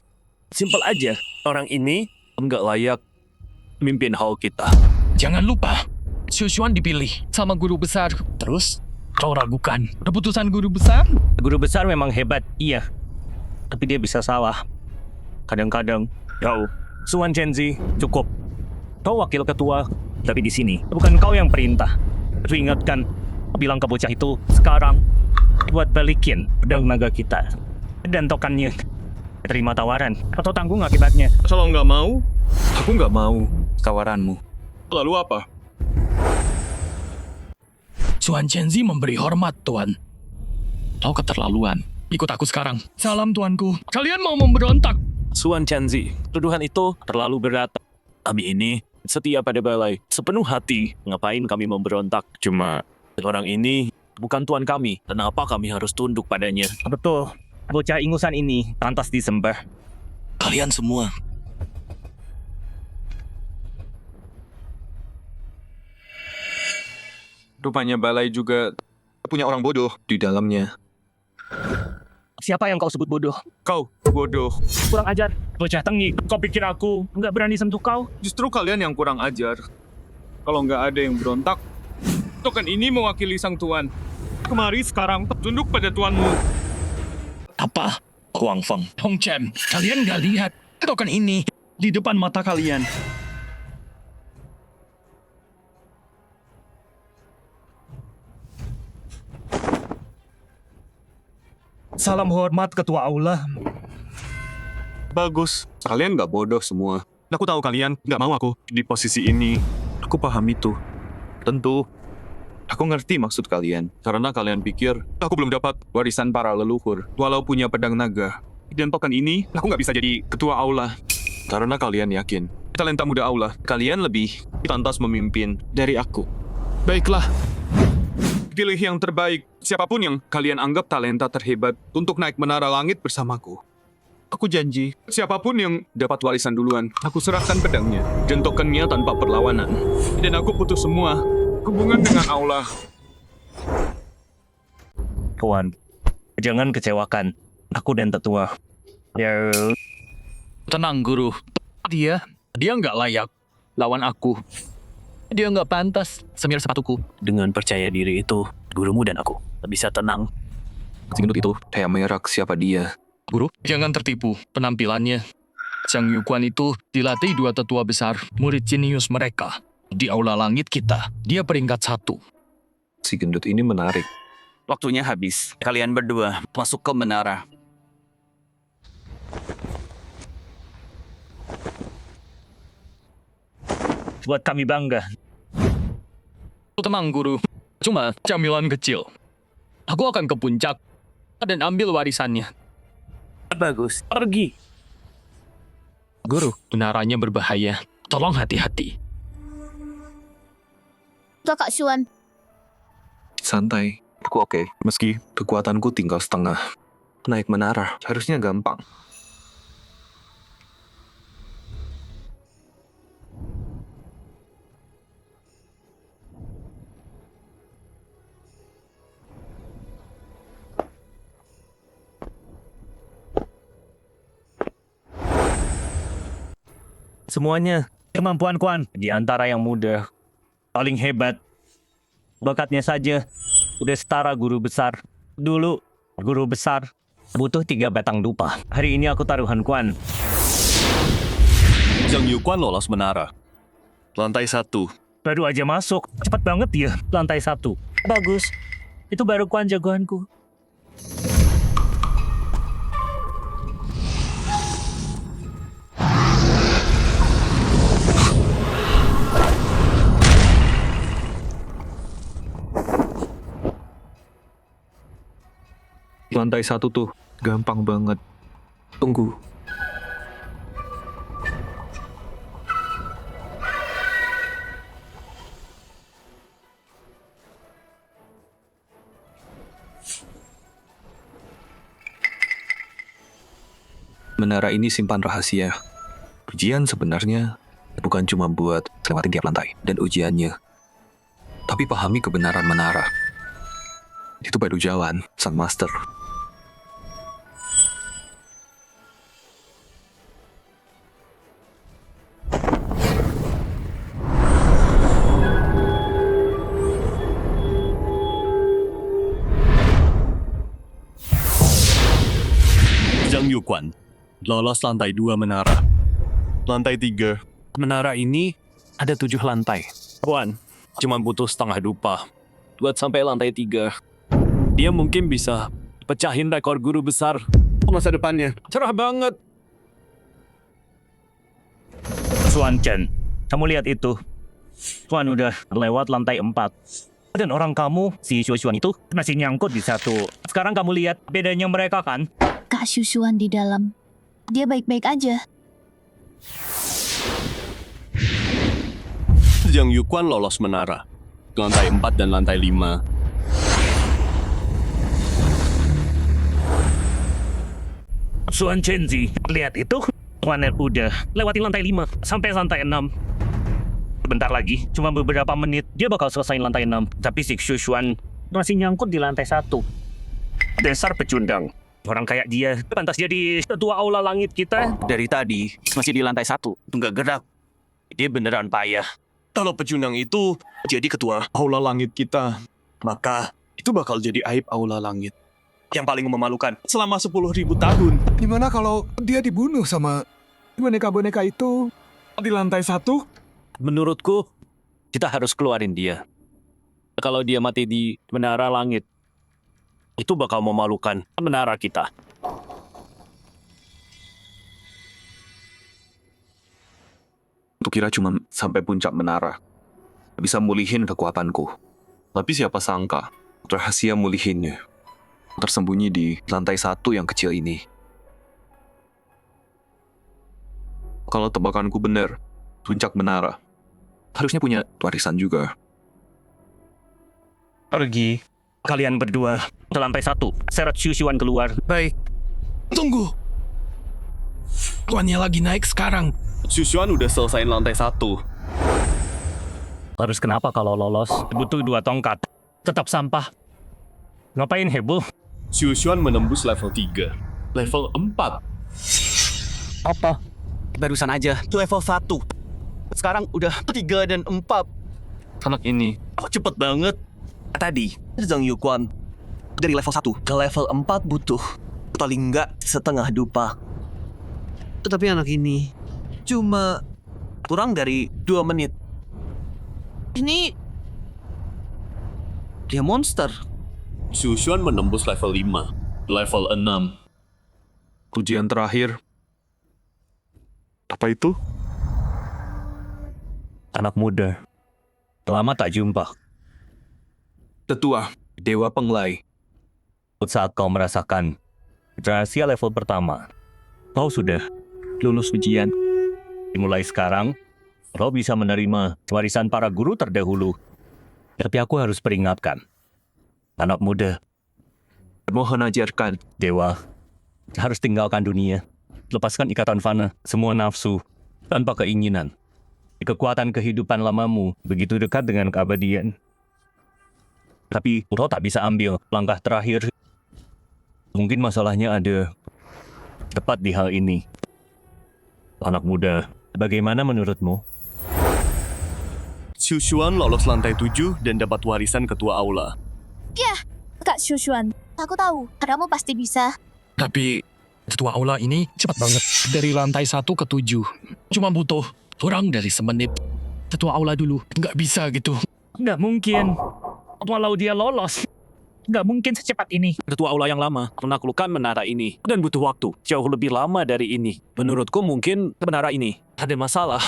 simpel aja. Orang ini nggak layak mimpin hall kita. Jangan lupa, Shushuan dipilih sama guru besar. Terus, kau ragukan keputusan guru besar? Guru besar memang hebat, iya. Tapi dia bisa salah. Kadang-kadang, Suan Chenzi, cukup. Kau wakil ketua, tapi di sini bukan kau yang perintah. Aku ingatkan, bilang ke bocah itu sekarang buat balikin pedang naga kita dan tokannya. Terima tawaran atau tanggung akibatnya. Kalau nggak mau, aku nggak mau. Tawaranmu. Lalu apa? Suan Chenzi memberi hormat, Tuan. Kau keterlaluan. Ikut aku sekarang. Salam, Tuanku. Kalian mau memberontak? Suan Chenzi, tuduhan itu terlalu berat. Kami ini setia pada balai, sepenuh hati. Ngapain kami memberontak? Cuma orang ini bukan tuan kami. Kenapa kami harus tunduk padanya? Betul, bocah ingusan ini pantas disembah. Kalian semua. Rupanya balai juga punya orang bodoh di dalamnya. Siapa yang kau sebut bodoh? Kau bodoh. Kurang ajar. Bocah tengi, kau pikir aku nggak berani sentuh kau? Justru kalian yang kurang ajar. Kalau nggak ada yang berontak, token ini mewakili sang tuan. Kemari sekarang, tunduk pada tuanmu. Apa? Huang Feng, Hong Chen, kalian nggak lihat token ini di depan mata kalian. Salam hormat ketua aula. Bagus, kalian nggak bodoh semua. Aku tahu kalian nggak mau aku di posisi ini. Aku paham itu. Tentu, aku ngerti maksud kalian. Karena kalian pikir, aku belum dapat warisan para leluhur, walau punya pedang naga. Dan token ini, aku nggak bisa jadi ketua aula. Karena kalian yakin, talenta muda aula, kalian lebih pantas memimpin dari aku. Baiklah, pilih yang terbaik, siapapun yang kalian anggap talenta terhebat untuk naik menara langit bersamaku. Aku janji, siapapun yang dapat warisan duluan, aku serahkan pedangnya dan tokennya tanpa perlawanan. Dan aku putus semua hubungan dengan aula. Tuan, jangan kecewakan aku dan tetua. Ya, Tenang, Guru. Dia nggak layak lawan aku. Dia nggak pantas semir sepatuku. Dengan percaya diri itu, gurumu dan aku bisa tenang. Si gendut itu kayak merak siapa dia. Guru, jangan tertipu penampilannya. Chang Yuquan itu dilatih dua tetua besar, murid jenius mereka. Di aula langit kita, dia peringkat 1. Si gendut ini menarik. Waktunya habis. Kalian berdua masuk ke menara. Buat kami bangga. Tenang, Guru. Cuma camilan kecil. Aku akan ke puncak dan ambil warisannya. Bagus, pergi. Guru, menaranya berbahaya. Tolong hati-hati. Kakak Xuan, Santai. Aku oke. Meski kekuatanku tinggal setengah. Naik menara harusnya gampang. Semuanya kemampuan Kuan di antara yang muda. Paling hebat. Bakatnya saja udah setara guru besar. Dulu guru besar butuh 3 batang dupa. Hari ini aku taruhan Kuan. Zhang Yuquan lolos menara. Lantai 1. Baru aja masuk. Cepat banget dia. Lantai 1. Bagus. Itu baru Kuan jagoanku. Lantai 1 tuh gampang banget. Tunggu. Menara ini simpan rahasia. Ujian sebenarnya bukan cuma buat lewatin tiap lantai dan ujiannya, tapi pahami kebenaran menara. Itu baru jalan, sang master. Zhang Yuquan, lolos lantai 2 menara. Lantai 3. Menara ini ada 7 lantai. Wan, cuma butuh setengah dupa buat sampai lantai 3. Dia mungkin bisa pecahin rekor guru besar masa depannya. Cerah banget. Xuan Chen, kamu lihat itu. Xuan udah lewat lantai 4. Dan orang kamu, si Xuan itu, masih nyangkut di 1. Sekarang kamu lihat bedanya mereka kan? Kak Shushuan di dalam. Dia baik-baik aja. Zhang Yuquan lolos menara. Lantai 4 dan lantai 5. Xuan Chen Zi, lihat itu. Xuan udah lewati lantai 5 sampai lantai 6. Bentar lagi, cuma beberapa menit, dia bakal selesai lantai 6. Tapi si Xuan masih nyangkut di lantai 1. Dasar pecundang. Orang kayak dia pantas jadi ketua aula langit kita. Dari tadi masih di lantai 1, nggak gerak. Dia beneran payah. Kalau pecundang itu jadi ketua aula langit kita, maka itu bakal jadi aib aula langit. Yang paling memalukan selama 10.000 tahun. Gimana kalau dia dibunuh sama boneka-boneka itu di lantai 1? Menurutku, kita harus keluarin dia. Kalau dia mati di menara langit, itu bakal memalukan menara kita. Untuk kira cuma sampai puncak menara. Bisa mulihin kekuatanku. Tapi siapa sangka, rahasia mulihinnya tersembunyi di lantai 1 yang kecil ini. Kalau tebakanku benar, puncak menara harusnya punya warisan juga. Pergi. Kalian berdua ke lantai 1. Seret Xuan keluar. Baik. Tunggu. Tuannya lagi naik sekarang. Xuan udah selesai lantai 1. Terus kenapa kalau lolos? Butuh 2 tongkat. Tetap sampah. Ngapain heboh? Xuan menembus level 3. Level 4. Apa? Barusan aja level 1. Sekarang udah 3 dan 4. Anak ini Cepet banget. Tadi, Zhang Yuquan dari level 1 ke level 4 butuh paling nggak setengah dupa. Tetapi anak ini cuma kurang dari 2 menit. Ini dia monster. Xuan menembus level 5. Level 6. ujian terakhir. Apa itu? Anak muda. Lama tak jumpa. Tetua, Dewa Penglai. Saat kau merasakan rahasia level pertama, kau sudah lulus ujian. Dimulai sekarang, kau bisa menerima warisan para guru terdahulu. Tapi aku harus peringatkan, anak muda, Mohon ajarkan. Dewa, harus tinggalkan dunia. Lepaskan ikatan fana, semua nafsu, tanpa keinginan. Kekuatan kehidupan lamamu begitu dekat dengan keabadian. Tapi kau tak bisa ambil langkah terakhir. Mungkin masalahnya ada tepat di hal ini. Anak muda, bagaimana menurutmu? Xuan lolos lantai 7 dan dapat warisan ketua aula. Kak Shushuan, aku tahu, kamu pasti bisa. Tapi ketua aula ini cepat banget. Dari lantai 1 ke 7. Cuma butuh kurang dari semenit. Ketua aula dulu, nggak bisa gitu. Nggak mungkin. Walau dia lolos, nggak mungkin secepat ini. Ketua aula yang lama menaklukkan menara ini dan butuh waktu jauh lebih lama dari ini. Menurutku mungkin menara ini ada masalah.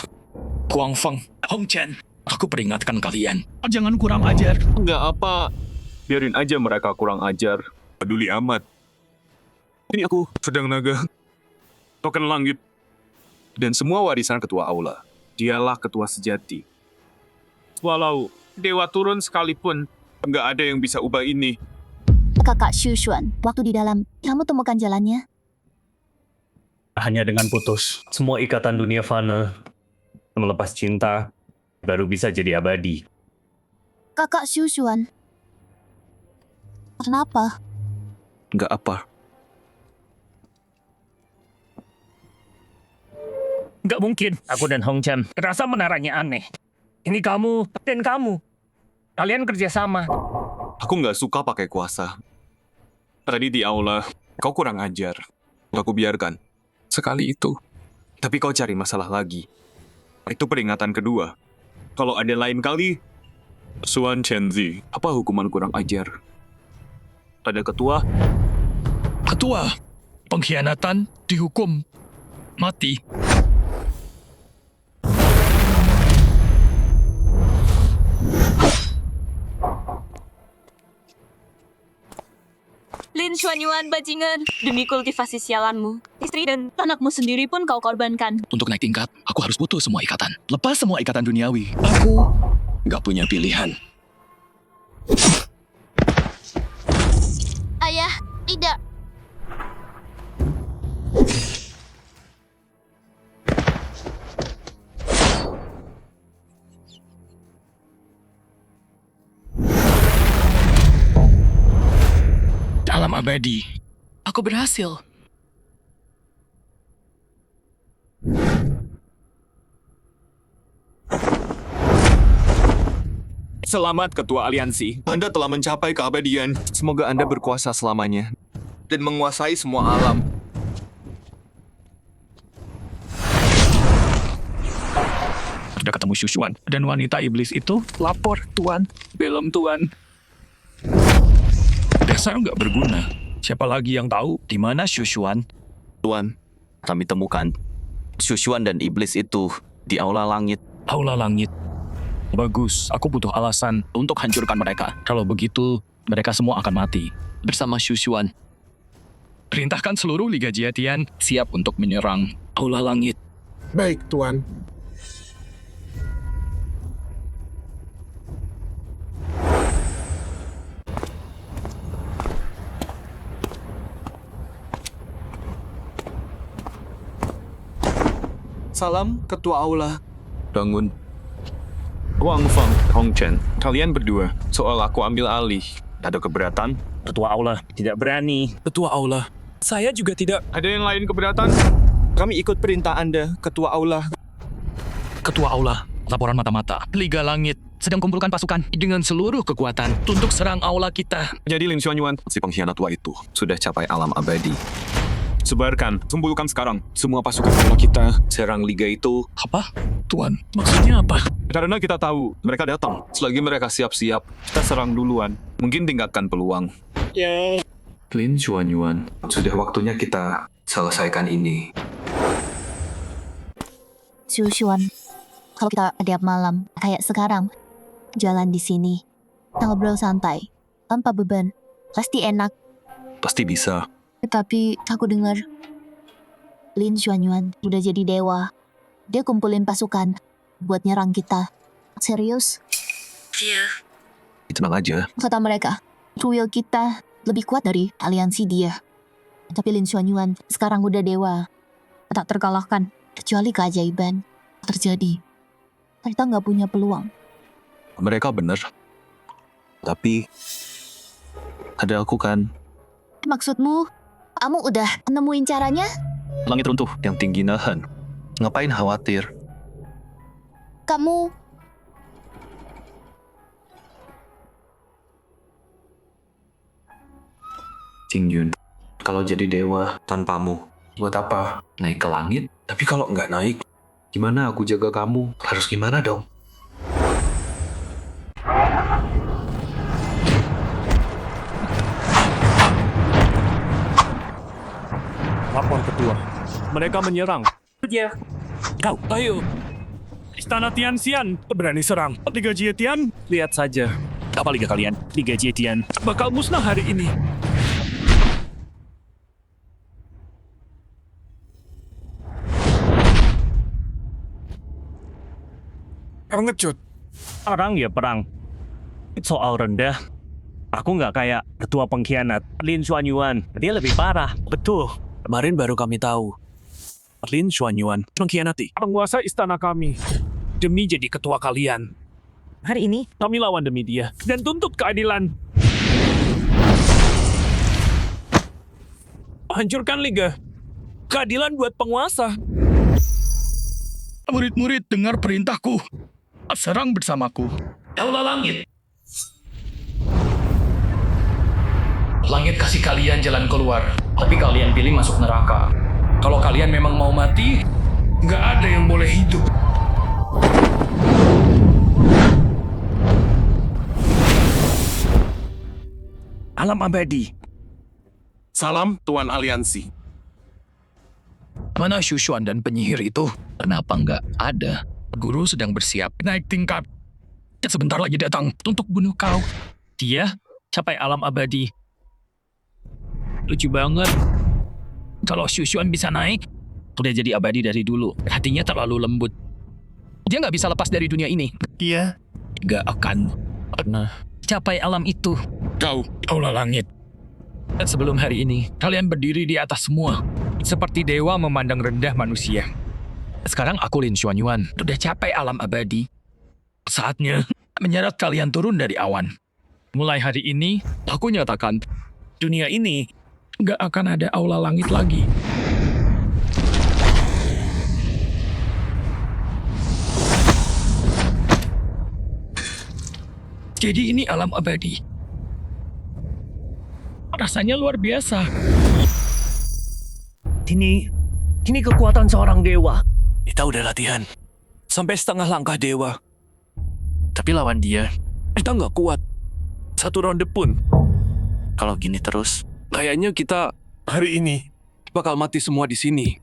Huang Feng, Hong Chen, aku peringatkan kalian. Jangan kurang ajar. Enggak apa. Biarin aja mereka kurang ajar. Peduli amat. Ini aku, pedang naga, token langit, dan semua warisan ketua aula. Dialah ketua sejati. Walau dewa turun sekalipun, nggak ada yang bisa ubah ini. Kakak Shushuan, waktu di dalam, kamu temukan jalannya? Hanya dengan putus semua ikatan dunia fana, melepas cinta, baru bisa jadi abadi. Kakak Shushuan. Kenapa? Nggak apa. Nggak mungkin. Aku dan Hong Chen terasa menaranya aneh. Ini kamu dan kamu. Kalian kerjasama. Aku nggak suka pakai kuasa. Tadi di aula, kau kurang ajar. Aku biarkan. Sekali itu. Tapi kau cari masalah lagi. Itu peringatan kedua. Kalau ada lain kali, Suan Chenzi, apa hukuman kurang ajar? Pada ketua, Ketua, pengkhianatan dihukum mati. Lin Xuanyuan bajingan, demi kultivasi sialanmu, istri dan anakmu sendiri pun kau korbankan. Untuk naik tingkat, aku harus putus semua ikatan. Lepas semua ikatan duniawi. Aku nggak punya pilihan. Ayah, tidak. Dalam abadi, aku berhasil. selamat ketua aliansi. Anda telah mencapai keabadian. Semoga Anda berkuasa selamanya dan menguasai semua alam. Sudah ketemu Shushuan dan wanita iblis itu lapor, Tuan. Belum, Tuan. Dasar nggak berguna. Siapa lagi yang tahu di mana Shushuan? Tuan, kami temukan Shushuan dan iblis itu di aula langit. Aula langit. Bagus, aku butuh alasan untuk hancurkan mereka. Kalau begitu, mereka semua akan mati. Bersama Shushuan. Perintahkan seluruh Liga Jiatian siap untuk menyerang Aula Langit. Baik, Tuan. Salam, Ketua Aula. Bangun. Wang Feng, Hong Chen, kalian berdua, soal aku ambil alih. Ada keberatan? Ketua aula tidak berani. Ketua Aula. Saya juga tidak. Ada yang lain keberatan? Kami ikut perintah Anda, Ketua Aula. Ketua Aula, laporan mata-mata. Liga Langit sedang kumpulkan pasukan dengan seluruh kekuatan untuk serang aula kita. Jadi Lin Xuanyuan, Si pengkhianat tua itu sudah capai alam abadi. sebarkan, kumpulkan sekarang semua pasukan aula kita serang liga itu. Apa? Tuan, maksudnya apa? Karena kita tahu mereka datang. Selagi mereka siap-siap, kita serang duluan. Mungkin tingkatkan peluang. Lin Xuanyuan, sudah waktunya kita selesaikan ini. Shushuan, kalau kita tiap malam kayak sekarang, jalan di sini, ngobrol santai, tanpa beban, pasti enak. Pasti bisa. Tapi aku dengar Lin Xuanyuan udah jadi dewa. Dia kumpulin pasukan buat nyerang kita. Serius? Tenang aja. Kata mereka, Tuil kita lebih kuat dari aliansi dia. Tapi Lin Xuanyuan sekarang udah dewa. Tak terkalahkan, kecuali keajaiban terjadi. Kita nggak punya peluang. Mereka benar. Tapi ada aku kan. Maksudmu, kamu udah nemuin caranya? Langit runtuh yang tinggi nahan. Ngapain khawatir? Kamu Jingyun, kalau jadi dewa tanpamu, buat apa? Naik ke langit? Tapi kalau nggak naik, gimana aku jaga kamu? Harus gimana dong? Lapor ketua. Mereka menyerang. Ya. Kau, ayo. Istana Tianxian berani serang. Liga Jietian, lihat saja. Apa liga kalian? Liga Jietian bakal musnah hari ini. Pengecut. Perang ya perang. Soal rendah, aku nggak kayak ketua pengkhianat Lin Xuanyuan. Dia lebih parah. Betul. Kemarin baru kami tahu. Lin Xuanyuan mengkhianati Penguasa istana kami. Demi jadi ketua kalian. Hari ini, Kami lawan demi dia. Dan tuntut keadilan. Hancurkan Liga. Keadilan buat penguasa. Murid-murid, dengar perintahku. Serang bersamaku. Aula langit. Langit kasih kalian jalan keluar, tapi kalian pilih masuk neraka. Kalau kalian memang mau mati, nggak ada yang boleh hidup. Alam abadi. Salam Tuan Aliansi. Mana Shushuan dan penyihir itu? Kenapa nggak ada? Guru sedang bersiap naik tingkat. Sebentar lagi datang untuk bunuh kau. Dia capai alam abadi. Lucu banget. Kalau Shushuan bisa naik, udah jadi abadi dari dulu. Hatinya terlalu lembut. Dia nggak bisa lepas dari dunia ini. Dia nggak akan pernah capai alam itu. Kau, Aula Langit. Dan sebelum hari ini, kalian berdiri di atas semua. Seperti dewa memandang rendah manusia. Sekarang aku Lin Xuanyuan, udah capai alam abadi. Saatnya menyeret kalian turun dari awan. Mulai hari ini, aku nyatakan, dunia ini nggak akan ada aula langit lagi. Jadi ini alam abadi. Rasanya luar biasa. Ini kekuatan seorang dewa. Kita udah latihan. Sampai setengah langkah dewa. Tapi lawan dia, Kita nggak kuat. Satu ronde pun. Kalau gini terus, Kayaknya kita hari ini bakal mati semua di sini.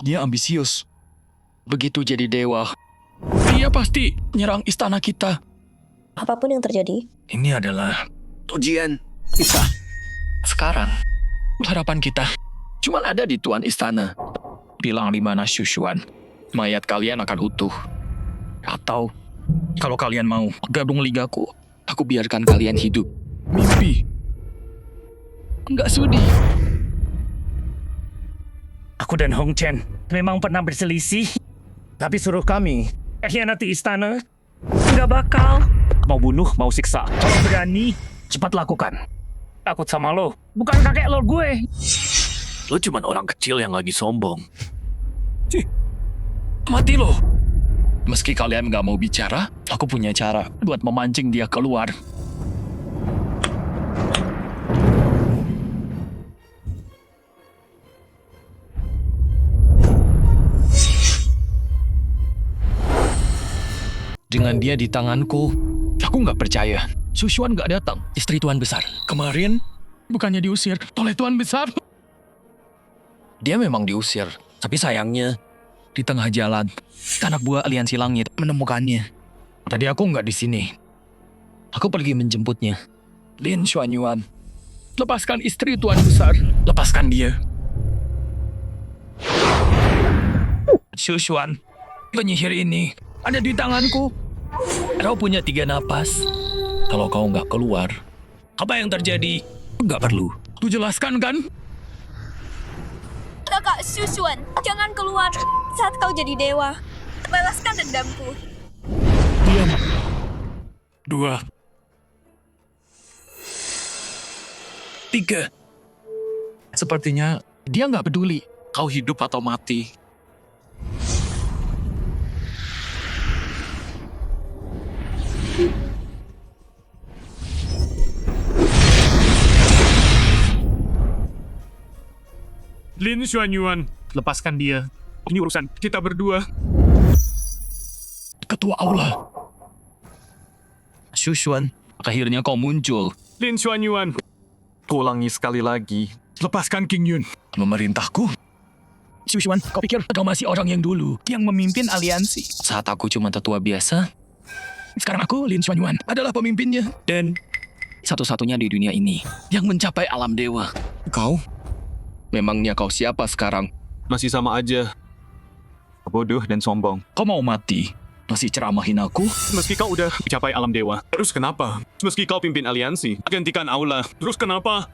dia ambisius. Begitu jadi dewa, dia pasti nyerang istana kita. Apapun yang terjadi, Ini adalah ujian kita. sekarang. Harapan kita cuma ada di Tuan Istana. Bilang di mana Shushuan, mayat kalian akan utuh. Atau kalau kalian mau gabung ligaku, aku biarkan kalian hidup. Mimpi. Enggak sudi. Aku dan Hong Chen memang pernah berselisih. Tapi suruh kami khianati istana. Nggak bakal. Mau bunuh, mau siksa. Kalau berani, cepat lakukan. Takut sama lo, bukan kakek lo gue. Lo cuman orang kecil yang lagi sombong. Mati lo. Meski kalian nggak mau bicara, aku punya cara buat memancing dia keluar. Dengan dia di tanganku, aku nggak percaya. Shushuan nggak datang, istri Tuan Besar. Kemarin, bukannya diusir oleh Tuan Besar. Dia memang diusir, tapi sayangnya di tengah jalan, anak buah Aliansi Langit menemukannya. Tadi aku nggak di sini. Aku pergi menjemputnya. Lin Xuanyuan, lepaskan istri Tuan Besar. Lepaskan dia. Shushuan, penyihir ini ada di tanganku. Kau punya 3 napas. Kalau kau nggak keluar, apa yang terjadi? Nggak perlu. Tujelaskan kan? Kakak Shushuan, jangan keluar saat kau jadi dewa. Balaskan dendamku. Diam. 2, 3. Sepertinya dia nggak peduli kau hidup atau mati. Lin Xuanyuan, lepaskan dia. Ini urusan kita berdua. Ketua Aula. Shushuan, akhirnya kau muncul. Lin Xuanyuan, Ulangi sekali lagi. lepaskan King Yun. Memerintahku? Shushuan, kau pikir kau masih orang yang dulu, yang memimpin aliansi? Saat aku cuma tetua biasa, sekarang aku, Lin Xuanyuan, adalah pemimpinnya. Dan satu-satunya di dunia ini yang mencapai alam dewa. Kau? Memangnya kau siapa sekarang? Masih sama aja. Bodoh dan sombong. Kau mau mati? Masih ceramahin aku? Meski kau udah capai alam dewa, terus kenapa? Meski kau pimpin aliansi, gantikan aula, terus kenapa?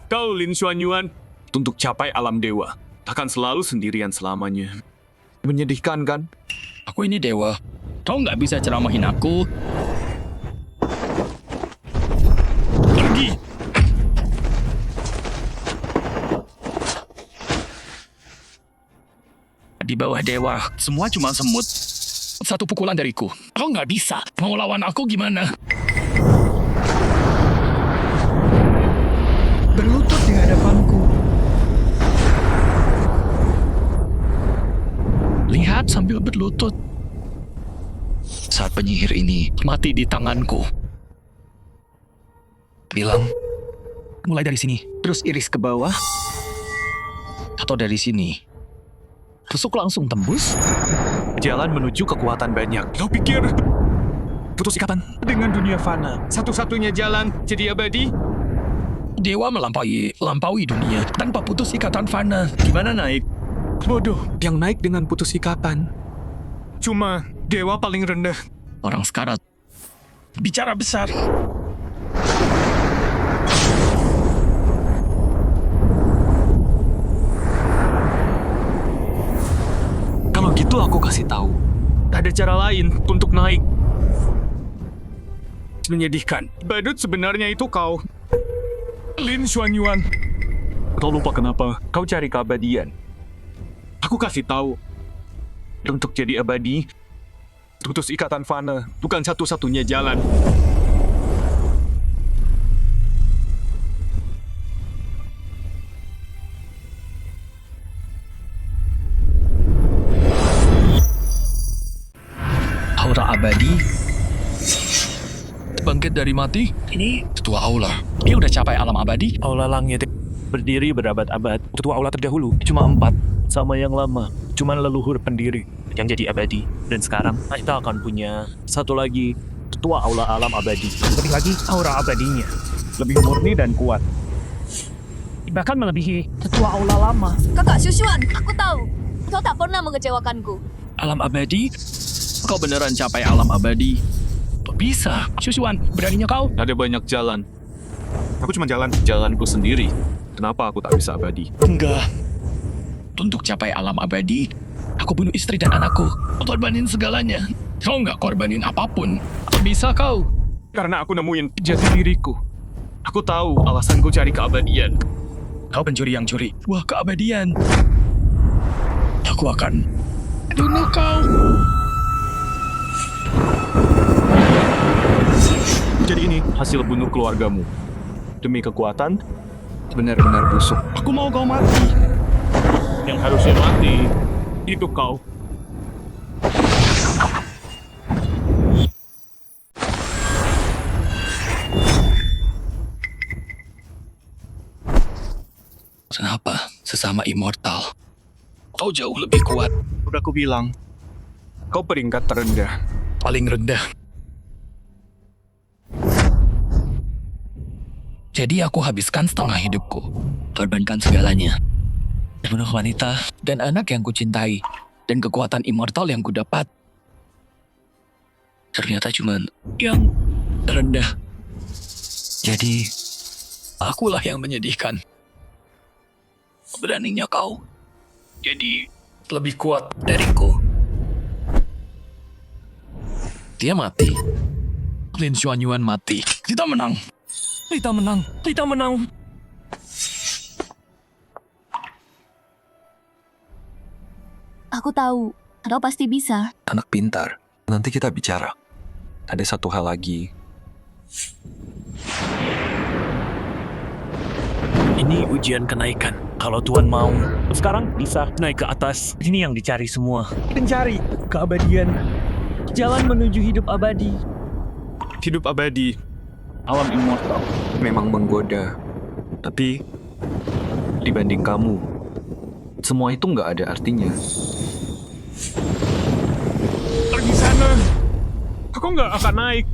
Kau Lin Xuanyuan, untuk capai alam dewa, takkan selalu sendirian selamanya. Menyedihkan kan? Aku ini dewa. Kau nggak bisa ceramahin aku. Pergi! Di bawah dewa, semua cuma semut. Satu pukulan dariku. Kau nggak bisa. Mau lawan aku gimana? Berlutut di hadapanku. Lihat sambil berlutut. Saat penyihir ini mati di tanganku. Bilang, mulai dari sini, terus iris ke bawah. Atau dari sini. Tusuk langsung tembus. Jalan menuju kekuatan banyak. Kau pikir putus ikatan dengan dunia fana satu-satunya jalan jadi abadi? Dewa melampaui dunia tanpa putus ikatan fana. Gimana naik? Bodoh, yang naik dengan putus ikatan. Cuma dewa paling rendah. Orang sekarat. Bicara besar. Kalau gitu aku kasih tahu. Ada cara lain untuk naik. Menyedihkan. Badut sebenarnya itu kau. Lin Xuanyuan. Kau lupa kenapa? Kau cari keabadian. Aku kasih tahu. Untuk jadi abadi, putus ikatan fana bukan satu-satunya jalan. Aura abadi. Bangkit dari mati. Ini ketua aula. Dia udah capai alam abadi. Aula langit berdiri berabad-abad. Ketua aula terdahulu cuma 4. Sama yang lama. Cuma leluhur pendiri yang jadi abadi. Dan sekarang kita akan punya satu lagi ketua aula alam abadi. Lebih lagi aura abadinya. Lebih murni dan kuat. Bahkan melebihi ketua aula lama. Kakak Xuxuan, aku tahu. Kau tak pernah mengecewakanku. Alam abadi? Kau beneran capai alam abadi? Bisa. Xuxuan, beraninya kau? Ada banyak jalan. Aku cuma jalanku sendiri. Kenapa aku tak bisa abadi? Enggak. Untuk capai alam abadi, aku bunuh istri dan anakku. Korbanin segalanya. Kau nggak korbanin apapun. Bisa kau? Karena aku nemuin jati diriku. Aku tahu alasanku cari keabadian. Kau pencuri yang curi. Wah, keabadian. Aku akan bunuh kau. Jadi ini hasil bunuh keluargamu. Demi kekuatan, Benar-benar busuk. Aku mau kau mati. yang harusnya mati, itu kau. Kenapa? Sesama immortal. Kau jauh lebih kuat. Udah aku bilang, kau peringkat terendah. Paling rendah. Jadi aku habiskan setengah hidupku. Korbankan segalanya. Bunuh wanita dan anak yang kucintai. Dan kekuatan immortal yang kudapat. Ternyata cuma yang terendah. Jadi, akulah yang menyedihkan. Beraninya kau. Jadi, lebih kuat dariku. Dia mati. Lin Xuanyuan mati. Kita menang. Kita menang. Kita menang. Aku tahu. Kau pasti bisa. Anak pintar. Nanti kita bicara. Ada satu hal lagi. Ini ujian kenaikan. Kalau Tuan mau, sekarang bisa naik ke atas. Ini yang dicari semua. Mencari keabadian. Jalan menuju hidup abadi. Hidup abadi, alam immortal. Memang menggoda. Tapi, dibanding kamu, semua itu nggak ada artinya. Pergi sana. Aku nggak akan naik.